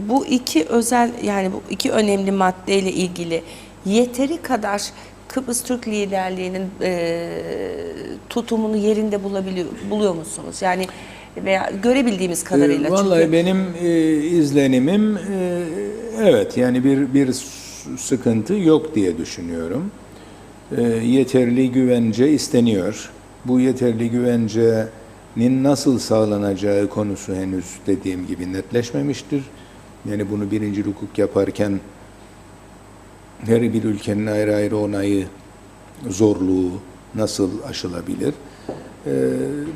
bu iki özel, yani bu iki önemli maddeyle ilgili yeteri kadar Kıbrıs Türk liderliğinin tutumunu yerinde buluyor musunuz? Yani veya görebildiğimiz kadarıyla. Vallahi çünkü benim izlenimim evet, yani bir sıkıntı yok diye düşünüyorum. Yeterli güvence isteniyor. Bu yeterli güvencenin nasıl sağlanacağı konusu henüz dediğim gibi netleşmemiştir. Yani bunu birincil hukuk yaparken her bir ülkenin ayrı ayrı onayı, zorluğu nasıl aşılabilir?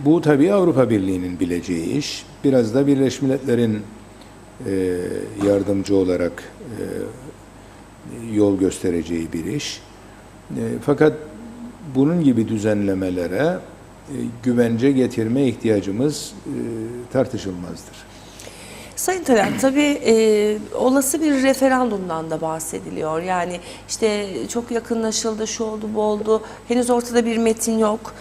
Bu tabii Avrupa Birliği'nin bileceği iş. Biraz da Birleşmiş Milletler'in yardımcı olarak yol göstereceği bir iş. Fakat bunun gibi düzenlemelere güvence getirme ihtiyacımız tartışılmazdır. Sayın Talat, tabii olası bir referandumdan da bahsediliyor. Yani işte çok yakınlaşıldı, şu oldu, bu oldu. Henüz ortada bir metin yok.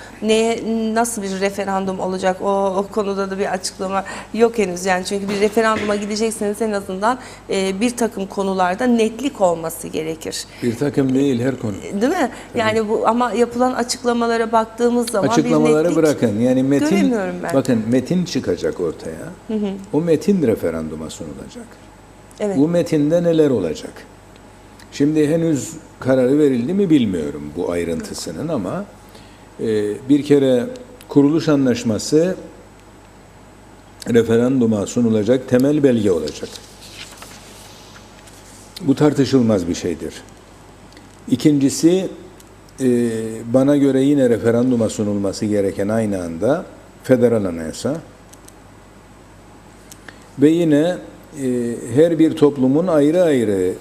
Nasıl bir referandum olacak? O konuda da bir açıklama yok henüz. Yani çünkü bir referanduma gidecekseniz en azından bir takım konularda netlik olması gerekir. Bir takım değil, her konu. Değil mi? Tabii. Yani bu, ama yapılan açıklamalara baktığımız zaman açıklamaları bir netlik bırakın. Yani metin, göremiyorum ben. bakın metin çıkacak ortaya. O metin referanduma sunulacak. Evet. Bu metinde neler olacak? Şimdi henüz kararı verildi mi bilmiyorum bu ayrıntısının, ama bir kere kuruluş anlaşması referanduma sunulacak temel belge olacak. Bu tartışılmaz bir şeydir. İkincisi, bana göre yine referanduma sunulması gereken aynı anda federal anayasa ve yine her bir toplumun ayrı ayrı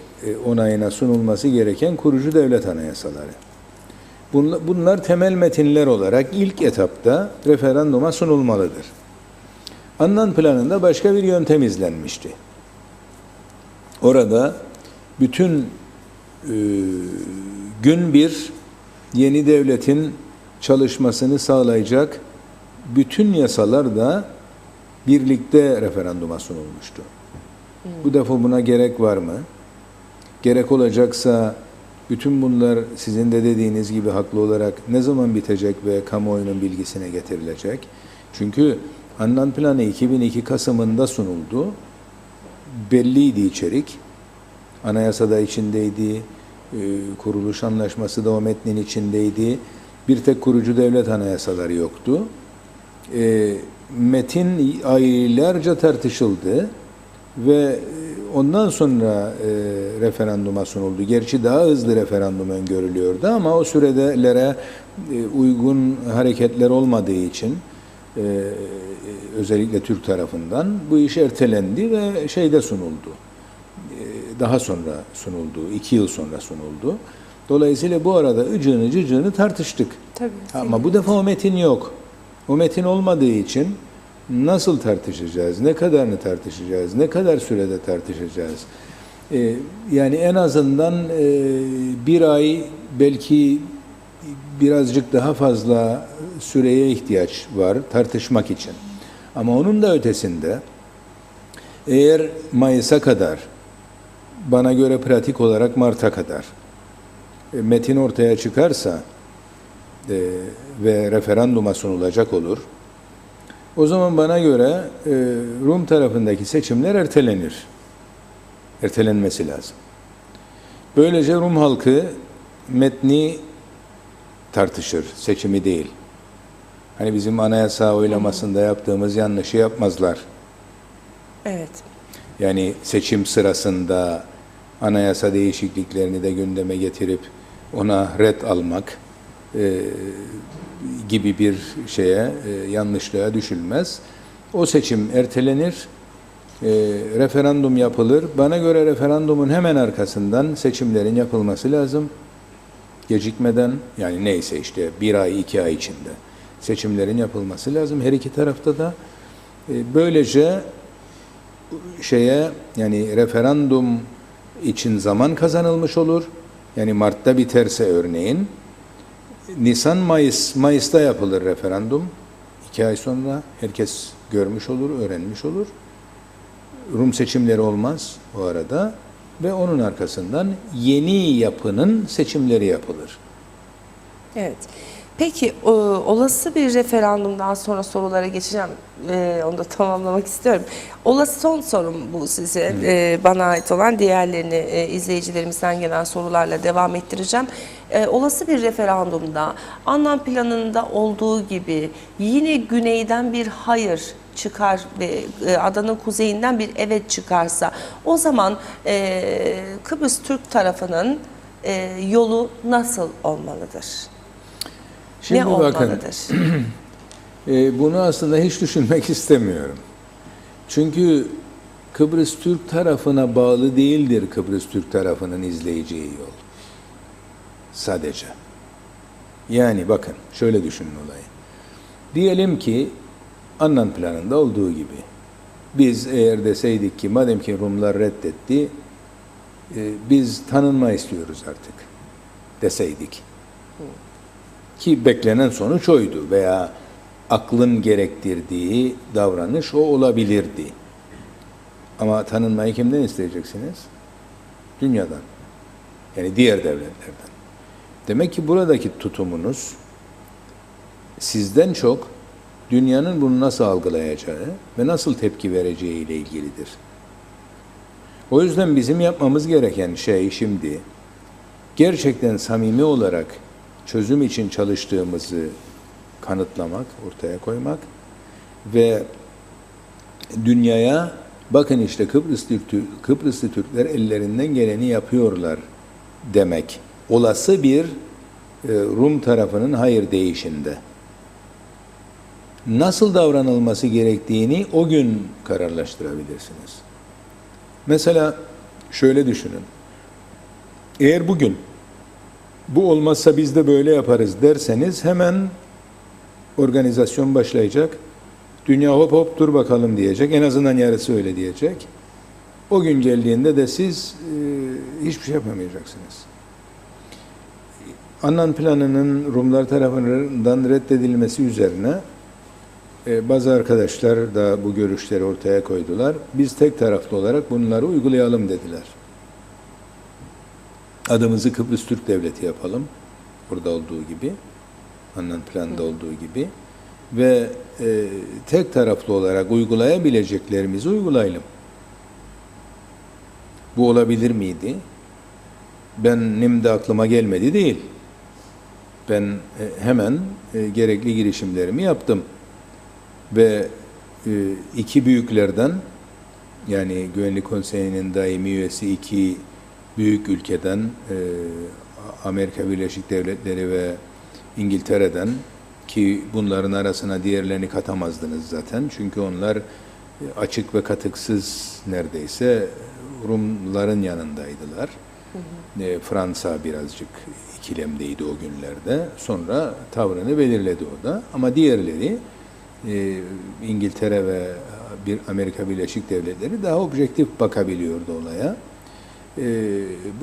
onayına sunulması gereken kurucu devlet anayasaları. Bunlar temel metinler olarak ilk etapta referanduma sunulmalıdır. Annan planında başka bir yöntem izlenmişti. Orada bütün gün bir yeni devletin çalışmasını sağlayacak bütün yasalar da birlikte referanduma sunulmuştu. Bu defa buna gerek var mı? Gerek olacaksa bütün bunlar sizin de dediğiniz gibi haklı olarak ne zaman bitecek ve kamuoyunun bilgisine getirilecek? Çünkü Annan Planı 2002 Kasım'ında sunuldu. Belliydi içerik. Anayasada içindeydi. Kuruluş anlaşması da o metnin içindeydi. Bir tek kurucu devlet anayasaları yoktu. Metin aylarca tartışıldı ve ondan sonra referanduma sunuldu. Gerçi daha hızlı referandum öngörülüyordu ama o süredelere uygun hareketler olmadığı için özellikle Türk tarafından bu iş ertelendi ve şeyde sunuldu. Daha sonra sunuldu. 2 yıl sonra sunuldu. Dolayısıyla bu arada ıcığını cıcığını tartıştık. Tabii, ama bu defa o metin yok. O metin olmadığı için nasıl tartışacağız, ne kadarını tartışacağız, ne kadar sürede tartışacağız? Yani en azından bir ay, belki birazcık daha fazla süreye ihtiyaç var tartışmak için. Ama onun da ötesinde, eğer Mayıs'a kadar, bana göre pratik olarak Mart'a kadar metin ortaya çıkarsa ve referanduma sunulacak olur, o zaman bana göre Rum tarafındaki seçimler ertelenir. Ertelenmesi lazım. Böylece Rum halkı metni tartışır, seçimi değil. Hani bizim anayasa oylamasında yaptığımız yanlışı yapmazlar. Evet. Yani seçim sırasında anayasa değişikliklerini de gündeme getirip ona ret almak gibi bir şeye, yanlışlığa düşülmez. O seçim ertelenir, referandum yapılır. Bana göre referandumun hemen arkasından seçimlerin yapılması lazım. Gecikmeden, yani neyse işte 1 ay 2 ay içinde seçimlerin yapılması lazım her iki tarafta da. Böylece yani referandum için zaman kazanılmış olur. Yani Mart'ta biterse örneğin, Mayıs'ta yapılır referandum. 2 ay sonra herkes görmüş olur, öğrenmiş olur. Rum seçimleri olmaz o arada ve onun arkasından yeni yapının seçimleri yapılır. Evet. Peki olası bir referandumdan sonra sorulara geçeceğim. Onu da tamamlamak istiyorum. Olası son sorum bu size. Bana ait olan, diğerlerini izleyicilerimizden gelen sorularla devam ettireceğim. Olası bir referandumda anlam planında olduğu gibi yine güneyden bir hayır çıkar ve adanın kuzeyinden bir evet çıkarsa, o zaman Kıbrıs Türk tarafının yolu nasıl olmalıdır? Şimdi ne olmalıdır? Bunu aslında hiç düşünmek istemiyorum. Çünkü Kıbrıs Türk tarafına bağlı değildir Kıbrıs Türk tarafının izleyeceği yol. Sadece. Yani bakın, şöyle düşünün olayı. Diyelim ki Annan planında olduğu gibi biz eğer deseydik ki madem ki Rumlar reddetti, biz tanınma istiyoruz artık deseydik. Ki beklenen sonuç oydu veya aklın gerektirdiği davranış o olabilirdi. Ama tanınmayı kimden isteyeceksiniz? Dünyadan. Yani diğer devletlerden. Demek ki buradaki tutumunuz sizden çok dünyanın bunu nasıl algılayacağı ve nasıl tepki vereceği ile ilgilidir. O yüzden bizim yapmamız gereken şey şimdi gerçekten samimi olarak çözüm için çalıştığımızı kanıtlamak, ortaya koymak ve dünyaya bakın işte Kıbrıslı Türkler ellerinden geleni yapıyorlar demek. Olası bir Rum tarafının hayır deyişinde. Nasıl davranılması gerektiğini o gün kararlaştırabilirsiniz. Mesela şöyle düşünün. Eğer bugün bu olmazsa biz de böyle yaparız derseniz hemen organizasyon başlayacak. Dünya hop hop dur bakalım diyecek. En azından yarısı öyle diyecek. O gün geldiğinde de siz hiçbir şey yapamayacaksınız. Annan planının Rumlar tarafından reddedilmesi üzerine bazı arkadaşlar da bu görüşleri ortaya koydular. Biz tek taraflı olarak bunları uygulayalım dediler. Adımızı Kıbrıs Türk Devleti yapalım. Burada olduğu gibi. Annan planında olduğu gibi. Ve tek taraflı olarak uygulayabileceklerimizi uygulayalım. Bu olabilir miydi? Benim de aklıma gelmedi değil. Ben hemen gerekli girişimlerimi yaptım. Ve iki büyüklerden, yani Güvenlik Konseyi'nin daimi üyesi iki büyük ülkeden, Amerika Birleşik Devletleri ve İngiltere'den, ki bunların arasına diğerlerini katamazdınız zaten. Çünkü onlar açık ve katıksız neredeyse Rumların yanındaydılar. Fransa birazcık ikilemdeydi o günlerde. Sonra tavrını belirledi o da. Ama diğerleri İngiltere ve Amerika Birleşik Devletleri daha objektif bakabiliyordu olaya.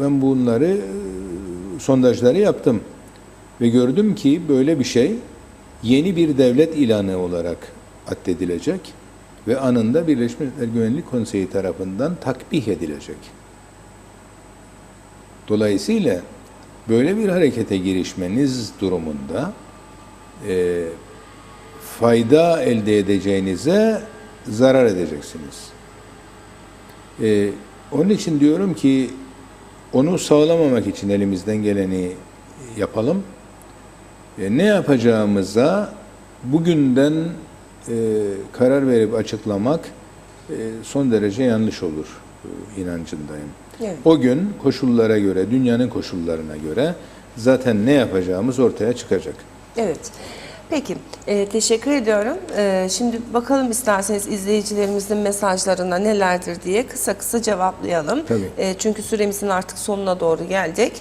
Ben bunları sondajları yaptım ve gördüm ki böyle bir şey yeni bir devlet ilanı olarak addedilecek ve anında Birleşmiş Milletler Güvenlik Konseyi tarafından takbih edilecek. Dolayısıyla böyle bir harekete girişmeniz durumunda fayda elde edeceğinize zarar edeceksiniz. Onun için diyorum ki onu sağlamamak için elimizden geleni yapalım. Ne yapacağımıza bugünden karar verip açıklamak son derece yanlış olur inancındayım. Evet. O gün koşullara göre, dünyanın koşullarına göre zaten ne yapacağımız ortaya çıkacak. Evet. Peki, teşekkür ediyorum. Şimdi bakalım isterseniz izleyicilerimizin mesajlarına nelerdir diye kısa kısa cevaplayalım. Tabii. Çünkü süremizin artık sonuna doğru geldik.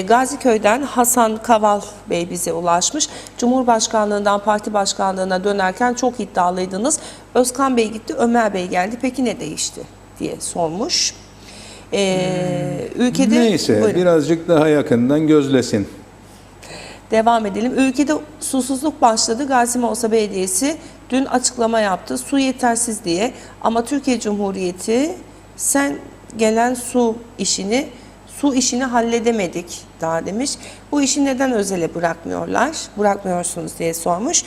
Gaziköy'den Hasan Kaval Bey bize ulaşmış. Cumhurbaşkanlığından parti başkanlığına dönerken çok iddialıydınız. Özkan Bey gitti, Ömer Bey geldi. Peki ne değişti diye sormuş. Ülkede Neyse, buyurun. birazcık daha yakından gözlesin. Devam edelim. Ülkede susuzluk başladı. Gazi Mausa Belediyesi dün açıklama yaptı. Su yetersiz diye. Ama Türkiye Cumhuriyeti sen gelen su işini halledemedik daha demiş. Bu işi neden özele bırakmıyorsunuz diye sormuş.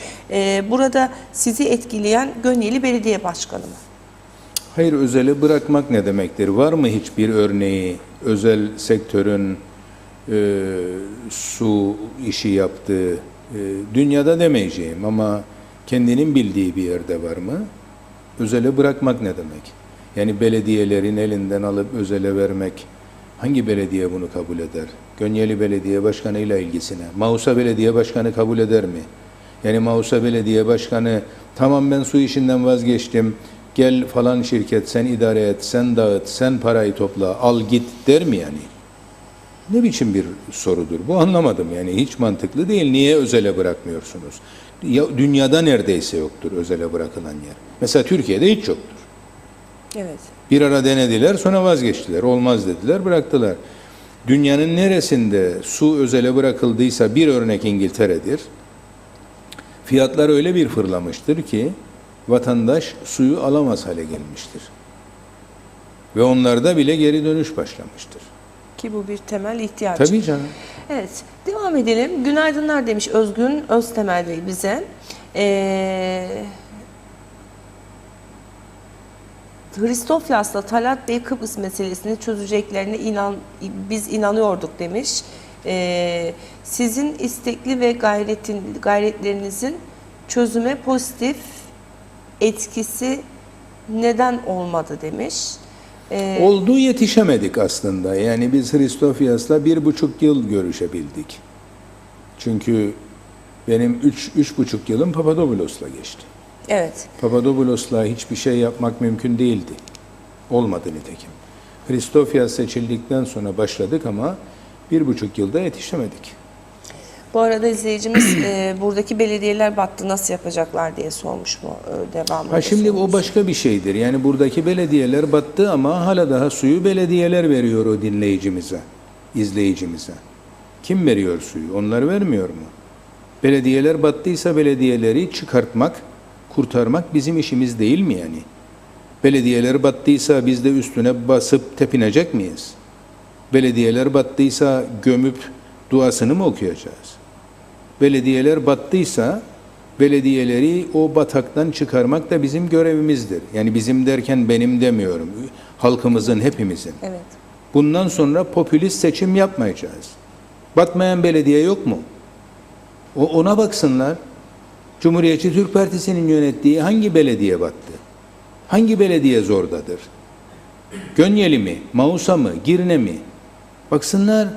Burada sizi etkileyen Gönyeli Belediye Başkanı mı? Hayır, özele bırakmak ne demektir? Var mı hiçbir örneği özel sektörün su işi yaptığı, dünyada demeyeceğim ama kendinin bildiği bir yerde var mı? Özele bırakmak ne demek? Yani belediyelerin elinden alıp özele vermek, hangi belediye bunu kabul eder? Gönyeli Belediye Başkanı ile ilgisine. Mausa Belediye Başkanı kabul eder mi? Yani Mausa Belediye Başkanı, tamam ben su işinden vazgeçtim, gel falan şirket sen idare et, sen dağıt, sen parayı topla, al git der mi yani? Ne biçim bir sorudur bu, anlamadım yani, hiç mantıklı değil. Niye özele bırakmıyorsunuz? Ya, dünyada neredeyse yoktur özele bırakılan yer. Mesela Türkiye'de hiç yoktur. Evet. Bir ara denediler, sonra vazgeçtiler. Olmaz dediler, bıraktılar. Dünyanın neresinde su özele bırakıldıysa bir örnek İngiltere'dir. Fiyatlar öyle bir fırlamıştır ki vatandaş suyu alamaz hale gelmiştir. Ve onlarda bile geri dönüş başlamıştır. Ki bu bir temel ihtiyaç. Tabii canım. Evet, devam edelim. Günaydınlar demiş Özgün Öztemel Bey bize. Hristofyas'la Talat Bey Kıbrıs meselesini çözeceklerine biz inanıyorduk demiş. Sizin istekli ve gayretlerinizin çözüme pozitif etkisi neden olmadı demiş. Oldu, yetişemedik aslında. Yani biz Hristofyas'la 1,5 yıl görüşebildik. Çünkü benim 3,5 yılım Papadopoulos'la geçti. Evet. Papadopoulos'la hiçbir şey yapmak mümkün değildi. Olmadı nitekim. Hristofyas seçildikten sonra başladık ama 1,5 yılda yetişemedik. Bu arada izleyicimiz buradaki belediyeler battı nasıl yapacaklar diye sormuş mu devamında. Şimdi o başka bir şeydir. Yani buradaki belediyeler battı ama hala daha suyu belediyeler veriyor o dinleyicimize, izleyicimize. Kim veriyor suyu? Onlar vermiyor mu? Belediyeler battıysa belediyeleri çıkartmak, kurtarmak bizim işimiz değil mi yani? Belediyeler battıysa biz de üstüne basıp tepinecek miyiz? Belediyeler battıysa gömüp duasını mı okuyacağız? Belediyeler battıysa belediyeleri o bataktan çıkarmak da bizim görevimizdir. Yani bizim derken benim demiyorum. Halkımızın, hepimizin. Evet. Bundan sonra popülist seçim yapmayacağız. Batmayan belediye yok mu? Ona baksınlar. Cumhuriyetçi Türk Partisi'nin yönettiği hangi belediye battı? Hangi belediye zordadır? Gönyeli mi? Mausa mı? Girne mi? Baksınlar.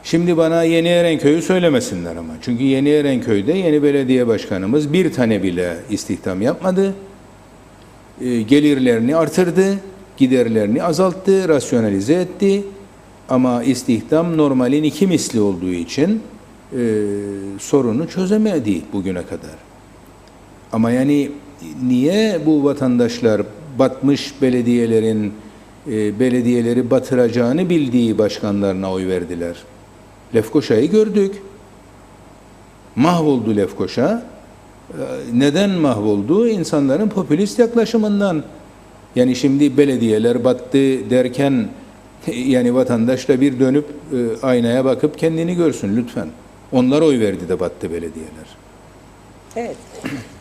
Şimdi bana Yeni Erenköy'ü söylemesinler ama. Çünkü Yeni Erenköy'de yeni belediye başkanımız bir tane bile istihdam yapmadı. Gelirlerini artırdı, giderlerini azalttı, rasyonalize etti. Ama istihdam normalin 2 misli olduğu için sorunu çözemedi bugüne kadar. Ama yani niye bu vatandaşlar batmış belediyeleri batıracağını bildiği başkanlarına oy verdiler? Lefkoşa'yı gördük. Mahvoldu Lefkoşa. Neden mahvoldu? İnsanların popülist yaklaşımından. Yani şimdi belediyeler battı derken yani vatandaş da bir dönüp aynaya bakıp kendini görsün lütfen. Onlar oy verdi de battı belediyeler. Evet.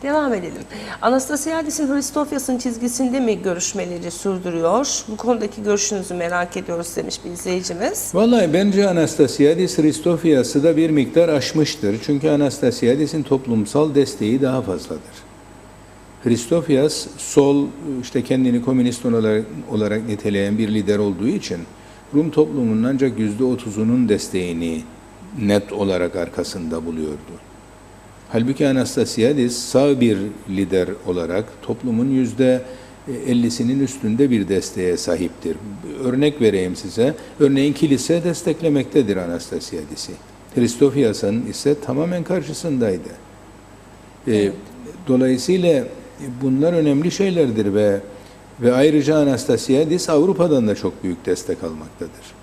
Devam edelim. Anastasiadis'in Hristofyas'ın çizgisinde mi görüşmeleri sürdürüyor? Bu konudaki görüşünüzü merak ediyoruz demiş bir izleyicimiz. Vallahi bence Anastasiadis Hristofyas'ı da bir miktar aşmıştır. Çünkü Anastasiadis'in toplumsal desteği daha fazladır. Hristofyas sol, işte kendini komünist olarak niteleyen bir lider olduğu için Rum toplumunun ancak %30'unun desteğini net olarak arkasında buluyordu. Halbuki Anastasiadis sağ bir lider olarak toplumun %50'sinin üstünde bir desteğe sahiptir. Örnek vereyim size. Örneğin kilise desteklemektedir Anastasiadis'i. Hristofyas'ın ise tamamen karşısındaydı. Dolayısıyla bunlar önemli şeylerdir ve ayrıca Anastasiadis Avrupa'dan da çok büyük destek almaktadır.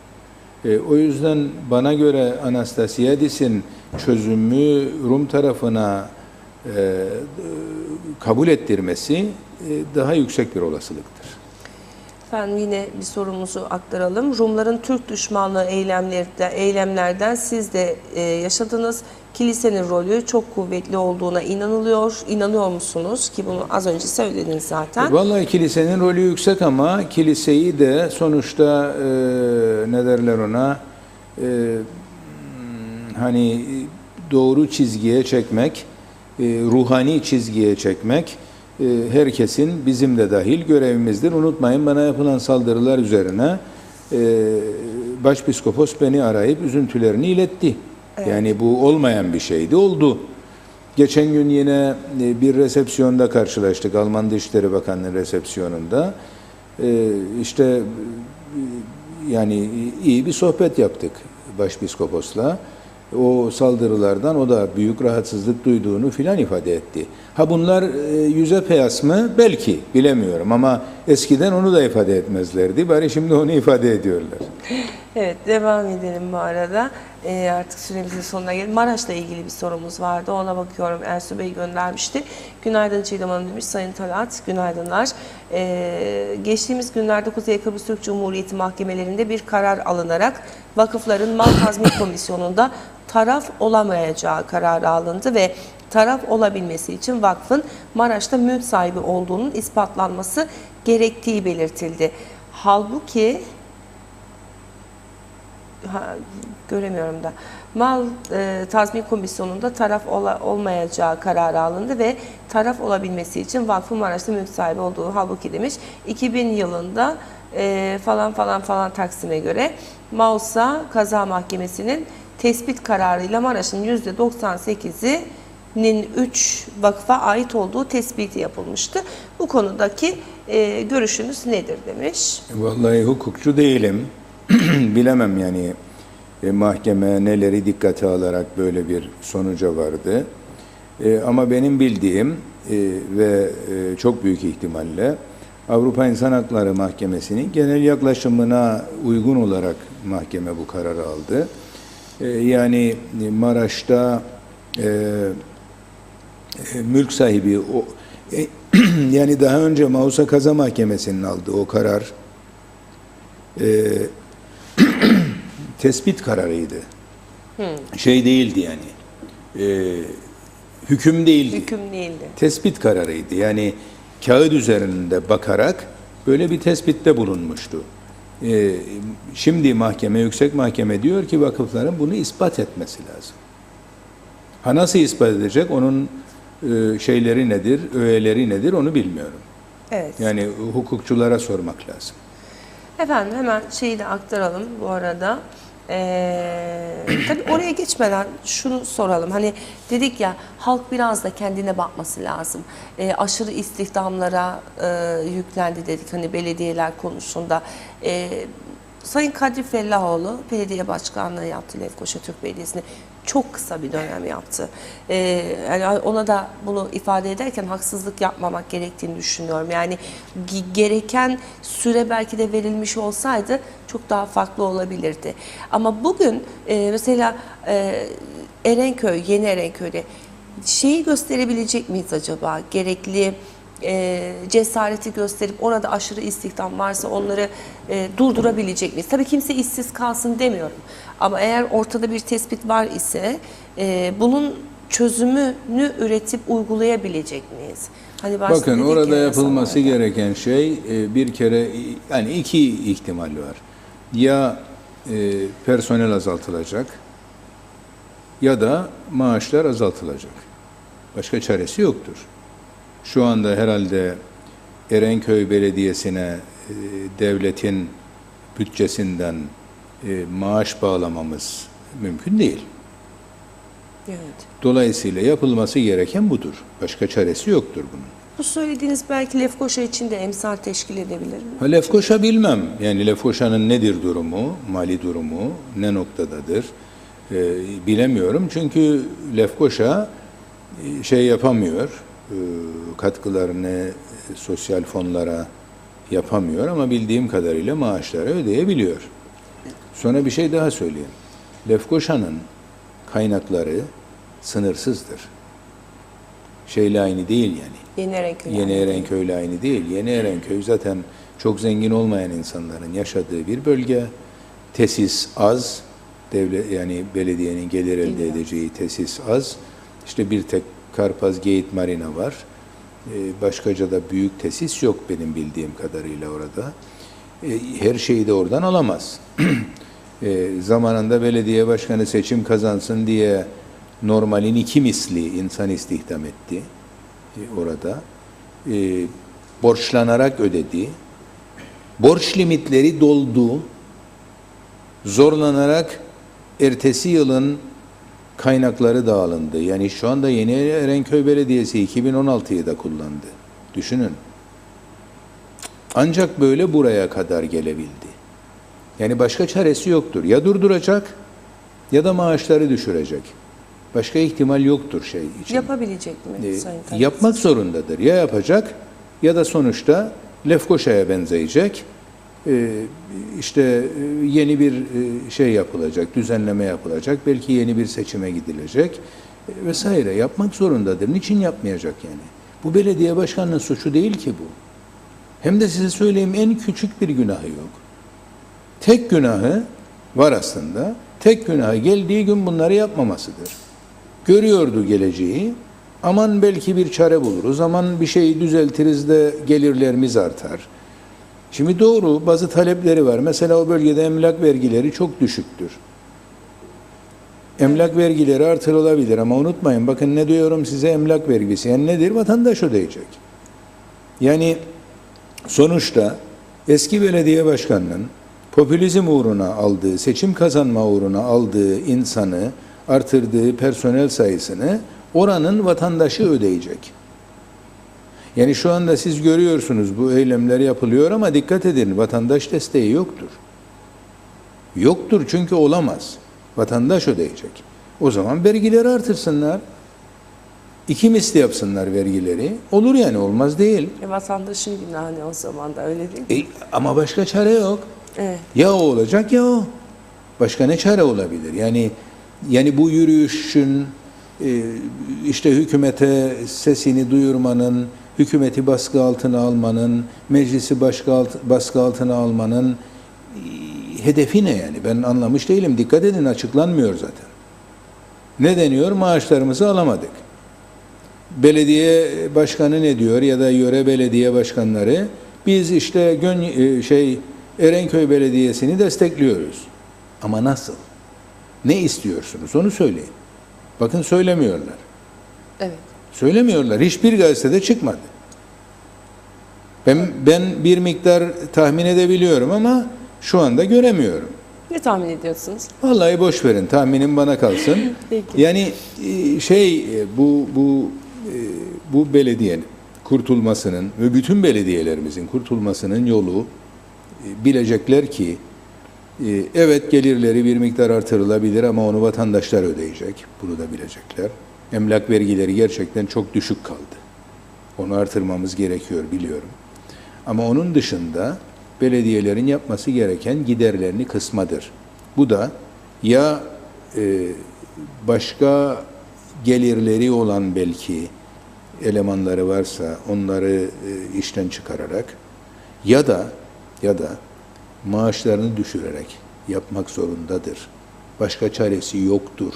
O yüzden bana göre Anastasiadis'in çözümü Rum tarafına kabul ettirmesi daha yüksek bir olasılıktır. Efendim yine bir sorumuzu aktaralım. Rumların Türk düşmanlığı eylemlerden siz de yaşadınız. Kilisenin rolü çok kuvvetli olduğuna inanılıyor. İnanıyor musunuz? Ki bunu az önce söylediniz zaten. Vallahi kilisenin rolü yüksek ama kiliseyi de sonuçta ne derler ona hani doğru çizgiye çekmek, ruhani çizgiye çekmek herkesin bizim de dahil görevimizdir. Unutmayın bana yapılan saldırılar üzerine Başpiskopos beni arayıp üzüntülerini iletti. Evet. Yani bu olmayan bir şeydi, oldu. Geçen gün yine bir resepsiyonda karşılaştık, Alman Dışişleri Bakanlığı resepsiyonunda. İşte yani iyi bir sohbet yaptık Başpiskopos'la. O saldırılardan o da büyük rahatsızlık duyduğunu filan ifade etti. Ha bunlar yüze peyas mı? Belki, bilemiyorum ama eskiden onu da ifade etmezlerdi. Bari şimdi onu ifade ediyorlar. Evet, devam edelim bu arada. Artık süremizin sonuna geldik. Maraş'la ilgili bir sorumuz vardı. Ona bakıyorum. Ersu Bey göndermişti. Günaydın Çiğdem Hanım demiş. Sayın Talat, günaydınlar. Geçtiğimiz günlerde Kuzey Kıbrıs Türk Cumhuriyeti mahkemelerinde bir karar alınarak vakıfların mal tazmin komisyonunda taraf olamayacağı kararı alındı ve taraf olabilmesi için vakfın Maraş'ta mülk sahibi olduğunun ispatlanması gerektiği belirtildi. Halbuki göremiyorum da mal tazmin komisyonunda taraf olmayacağı kararı alındı ve taraf olabilmesi için vakfın Maraş'ta mülk sahibi olduğu halbuki demiş 2000 yılında falan Taksim'e göre Mausa Kaza Mahkemesi'nin tespit kararıyla Maraş'ın %98'inin 3 vakfa ait olduğu tespiti yapılmıştı. Bu konudaki görüşünüz nedir demiş. Vallahi hukukçu değilim. Bilemem yani mahkeme neleri dikkate alarak böyle bir sonuca vardı. Ama benim bildiğim ve çok büyük ihtimalle Avrupa İnsan Hakları Mahkemesi'nin genel yaklaşımına uygun olarak mahkeme bu kararı aldı. Yani Maraş'ta mülk sahibi yani daha önce Mausa Kaza Mahkemesi'nin aldığı o karar tespit kararıydı. Şey değildi yani. Hüküm değildi. Hüküm değildi. Tespit kararıydı. Yani kağıt üzerinde bakarak böyle bir tespitte bulunmuştu. Şimdi yüksek mahkeme diyor ki vakıfların bunu ispat etmesi lazım. Ha nasıl ispat edecek? Onun şeyleri nedir, öğeleri nedir onu bilmiyorum. Evet. Yani hukukçulara sormak lazım. Efendim hemen şeyi de aktaralım bu arada. Tabii oraya geçmeden şunu soralım. Hani dedik ya halk biraz da kendine bakması lazım. Aşırı istihdamlara yüklendi dedik hani belediyeler konusunda. Sayın Kadri Fellahoğlu belediye başkanlığı yaptı Lefkoşa Türk Belediyesi'nde. çok kısa bir dönem yaptı. Yani ona da bunu ifade ederken haksızlık yapmamak gerektiğini düşünüyorum. Yani gereken süre belki de verilmiş olsaydı çok daha farklı olabilirdi. Ama bugün mesela Erenköy, Yeni Erenköy'de şeyi gösterebilecek miyiz acaba? Gerekli cesareti gösterip orada aşırı istihdam varsa onları durdurabilecek miyiz? Tabii kimse işsiz kalsın demiyorum. Ama eğer ortada bir tespit var ise bunun çözümünü üretip uygulayabilecek miyiz? Hani bakın orada yapılması gereken şey bir kere, yani iki ihtimal var. Ya personel azaltılacak ya da maaşlar azaltılacak. Başka çaresi yoktur. Şu anda herhalde Erenköy Belediyesi'ne devletin bütçesinden maaş bağlamamız mümkün değil. Evet. Dolayısıyla yapılması gereken budur. Başka çaresi yoktur bunun. Bu söylediğiniz belki Lefkoşa için de emsal teşkil edebilir mi? Lefkoşa bilmem. Yani Lefkoşa'nın nedir durumu, mali durumu, ne noktadadır bilemiyorum. Çünkü Lefkoşa şey yapamıyor, katkılarını sosyal fonlara yapamıyor ama bildiğim kadarıyla maaşları ödeyebiliyor. Sonra bir şey daha söyleyeyim. Lefkoşa'nın kaynakları sınırsızdır. Şeyle aynı değil yani. Yeni Erenköy'le aynı değil. Yeni Erenköy zaten çok zengin olmayan insanların yaşadığı bir bölge. Tesis az. Devlet, yani belediyenin gelir elde edeceği tesis az. İşte bir tek Karpaz Geyit Marina var. Başkaca da büyük tesis yok benim bildiğim kadarıyla orada. Her şeyi de oradan alamaz. Zamanında belediye başkanı seçim kazansın diye normalin 2 misli insan istihdam etti orada. Borçlanarak ödedi. Borç limitleri doldu. Zorlanarak ertesi yılın kaynakları dağılındı. Yani şu anda Yeni Erenköy Belediyesi 2016'yı da kullandı. Düşünün. Ancak böyle buraya kadar gelebildi. Yani başka çaresi yoktur. Ya durduracak ya da maaşları düşürecek. Başka ihtimal yoktur şey için. Yapabilecek mi Sayın Tayyip? Yapmak zorundadır. Ya yapacak ya da sonuçta Lefkoşa'ya benzeyecek. İşte yeni bir şey yapılacak, düzenleme yapılacak. Belki yeni bir seçime gidilecek vesaire. Yapmak zorundadır. Niçin yapmayacak yani? Bu belediye başkanının suçu değil ki bu. Hem de size söyleyeyim, en küçük bir günahı yok. Tek günahı var aslında. Tek günahı geldiği gün bunları yapmamasıdır. Görüyordu geleceği. Aman belki bir çare buluruz. Aman bir şey düzeltiriz de gelirlerimiz artar. Şimdi doğru, bazı talepleri var. Mesela o bölgede emlak vergileri çok düşüktür. Emlak vergileri artırılabilir ama unutmayın, bakın ne diyorum size, emlak vergisi. Yani nedir? Vatandaş ödeyecek. Yani sonuçta eski belediye başkanının popülizm uğruna aldığı, seçim kazanma uğruna aldığı insanı, artırdığı personel sayısını oranın vatandaşı ödeyecek. Yani şu anda siz görüyorsunuz bu eylemler yapılıyor ama dikkat edin, vatandaş desteği yoktur. Yoktur çünkü olamaz. Vatandaş ödeyecek. O zaman vergileri artırsınlar. 2 misli yapsınlar vergileri. Olur yani, olmaz değil. Vatandaşın günahı ne o zaman da, öyle değil mi? Ama başka çare yok. Evet. Ya o olacak ya o. Başka ne çare olabilir? Yani bu yürüyüşün işte hükümete sesini duyurmanın, hükümeti baskı altına almanın, meclisi baskı altına almanın hedefi ne yani? Ben anlamış değilim. Dikkat edin, açıklanmıyor zaten. Ne deniyor? Maaşlarımızı alamadık. Belediye başkanı ne diyor ya da yöre belediye başkanları? Biz işte Erenköy Belediyesi'ni destekliyoruz. Ama nasıl? Ne istiyorsunuz? Onu söyleyin. Bakın söylemiyorlar. Evet. Söylemiyorlar. Hiçbir gazetede çıkmadı. Ben bir miktar tahmin edebiliyorum ama şu anda göremiyorum. Ne tahmin ediyorsunuz? Vallahi boş verin. Tahminim bana kalsın. Peki. Yani bu belediyenin kurtulmasının ve bütün belediyelerimizin kurtulmasının yolu, bilecekler ki Evet, gelirleri bir miktar artırılabilir ama onu vatandaşlar ödeyecek. Bunu da bilecekler. Emlak vergileri gerçekten çok düşük kaldı. Onu artırmamız gerekiyor, biliyorum. Ama onun dışında belediyelerin yapması gereken giderlerini kısmadır. Bu da ya başka gelirleri olan belki elemanları varsa onları işten çıkararak ya da maaşlarını düşürerek yapmak zorundadır. Başka çaresi yoktur.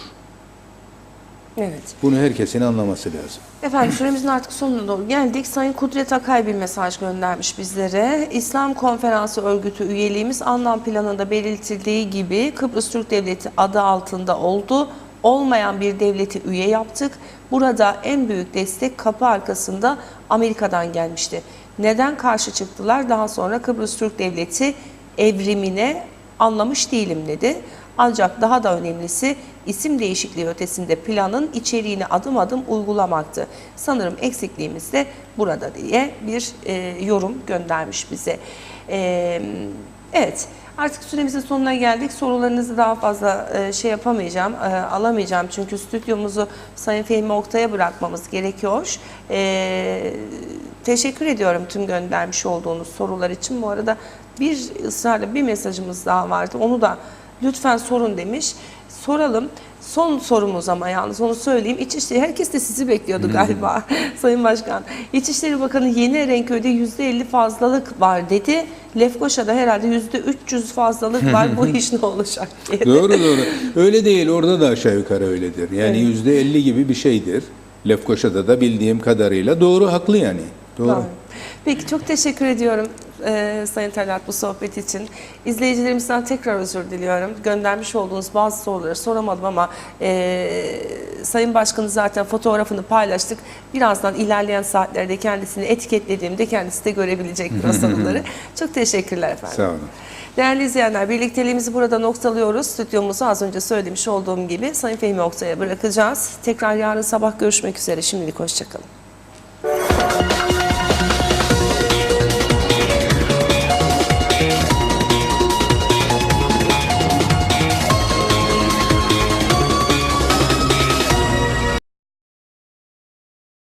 Evet. Bunu herkesin anlaması lazım. Efendim süremizin artık sonuna doğru geldik. Sayın Kudret Akay bir mesaj göndermiş bizlere. İslam Konferansı Örgütü üyeliğimiz anlam planında belirtildiği gibi Kıbrıs Türk Devleti adı altında oldu. Olmayan bir devleti üye yaptık. Burada en büyük destek kapı arkasında Amerika'dan gelmişti. Neden karşı çıktılar? Daha sonra Kıbrıs Türk Devleti evrimine anlamış değilim dedi. Ancak daha da önemlisi isim değişikliği ötesinde planın içeriğini adım adım uygulamaktı. Sanırım eksikliğimiz de burada diye bir yorum göndermiş bize. Evet, artık süremizin sonuna geldik. Sorularınızı daha fazla yapamayacağım, alamayacağım. Çünkü stüdyomuzu Sayın Fehmi Oktay'a bırakmamız gerekiyor. Teşekkür ediyorum tüm göndermiş olduğunuz sorular için. Bu arada bir ısrarla bir mesajımız daha vardı. Onu da lütfen sorun demiş. Soralım. Son sorumuz ama yalnız onu söyleyeyim. İçişleri, herkes de sizi bekliyordu galiba Sayın Başkan. İçişleri Bakanı Yeni Erenköy'de %50 fazlalık var dedi. Lefkoşa'da herhalde %300 fazlalık var. Bu iş ne olacak diye. Doğru. Öyle değil. Orada da aşağı yukarı öyledir. Yani %50 gibi bir şeydir. Lefkoşa'da da bildiğim kadarıyla doğru, haklı yani. Doğru. Peki çok teşekkür ediyorum Sayın Talat bu sohbet için. İzleyicilerimizden tekrar özür diliyorum. Göndermiş olduğunuz bazı soruları soramadım ama Sayın Başkan'ın zaten fotoğrafını paylaştık. Birazdan ilerleyen saatlerde kendisini etiketlediğimde kendisi de görebilecektir o soruları. Çok teşekkürler efendim. Sağ olun. Değerli izleyenler, birlikteliğimizi burada noktalıyoruz. Stüdyomuzu az önce söylemiş olduğum gibi Sayın Fehmi Oktay'a bırakacağız. Tekrar yarın sabah görüşmek üzere. Şimdilik hoşçakalın.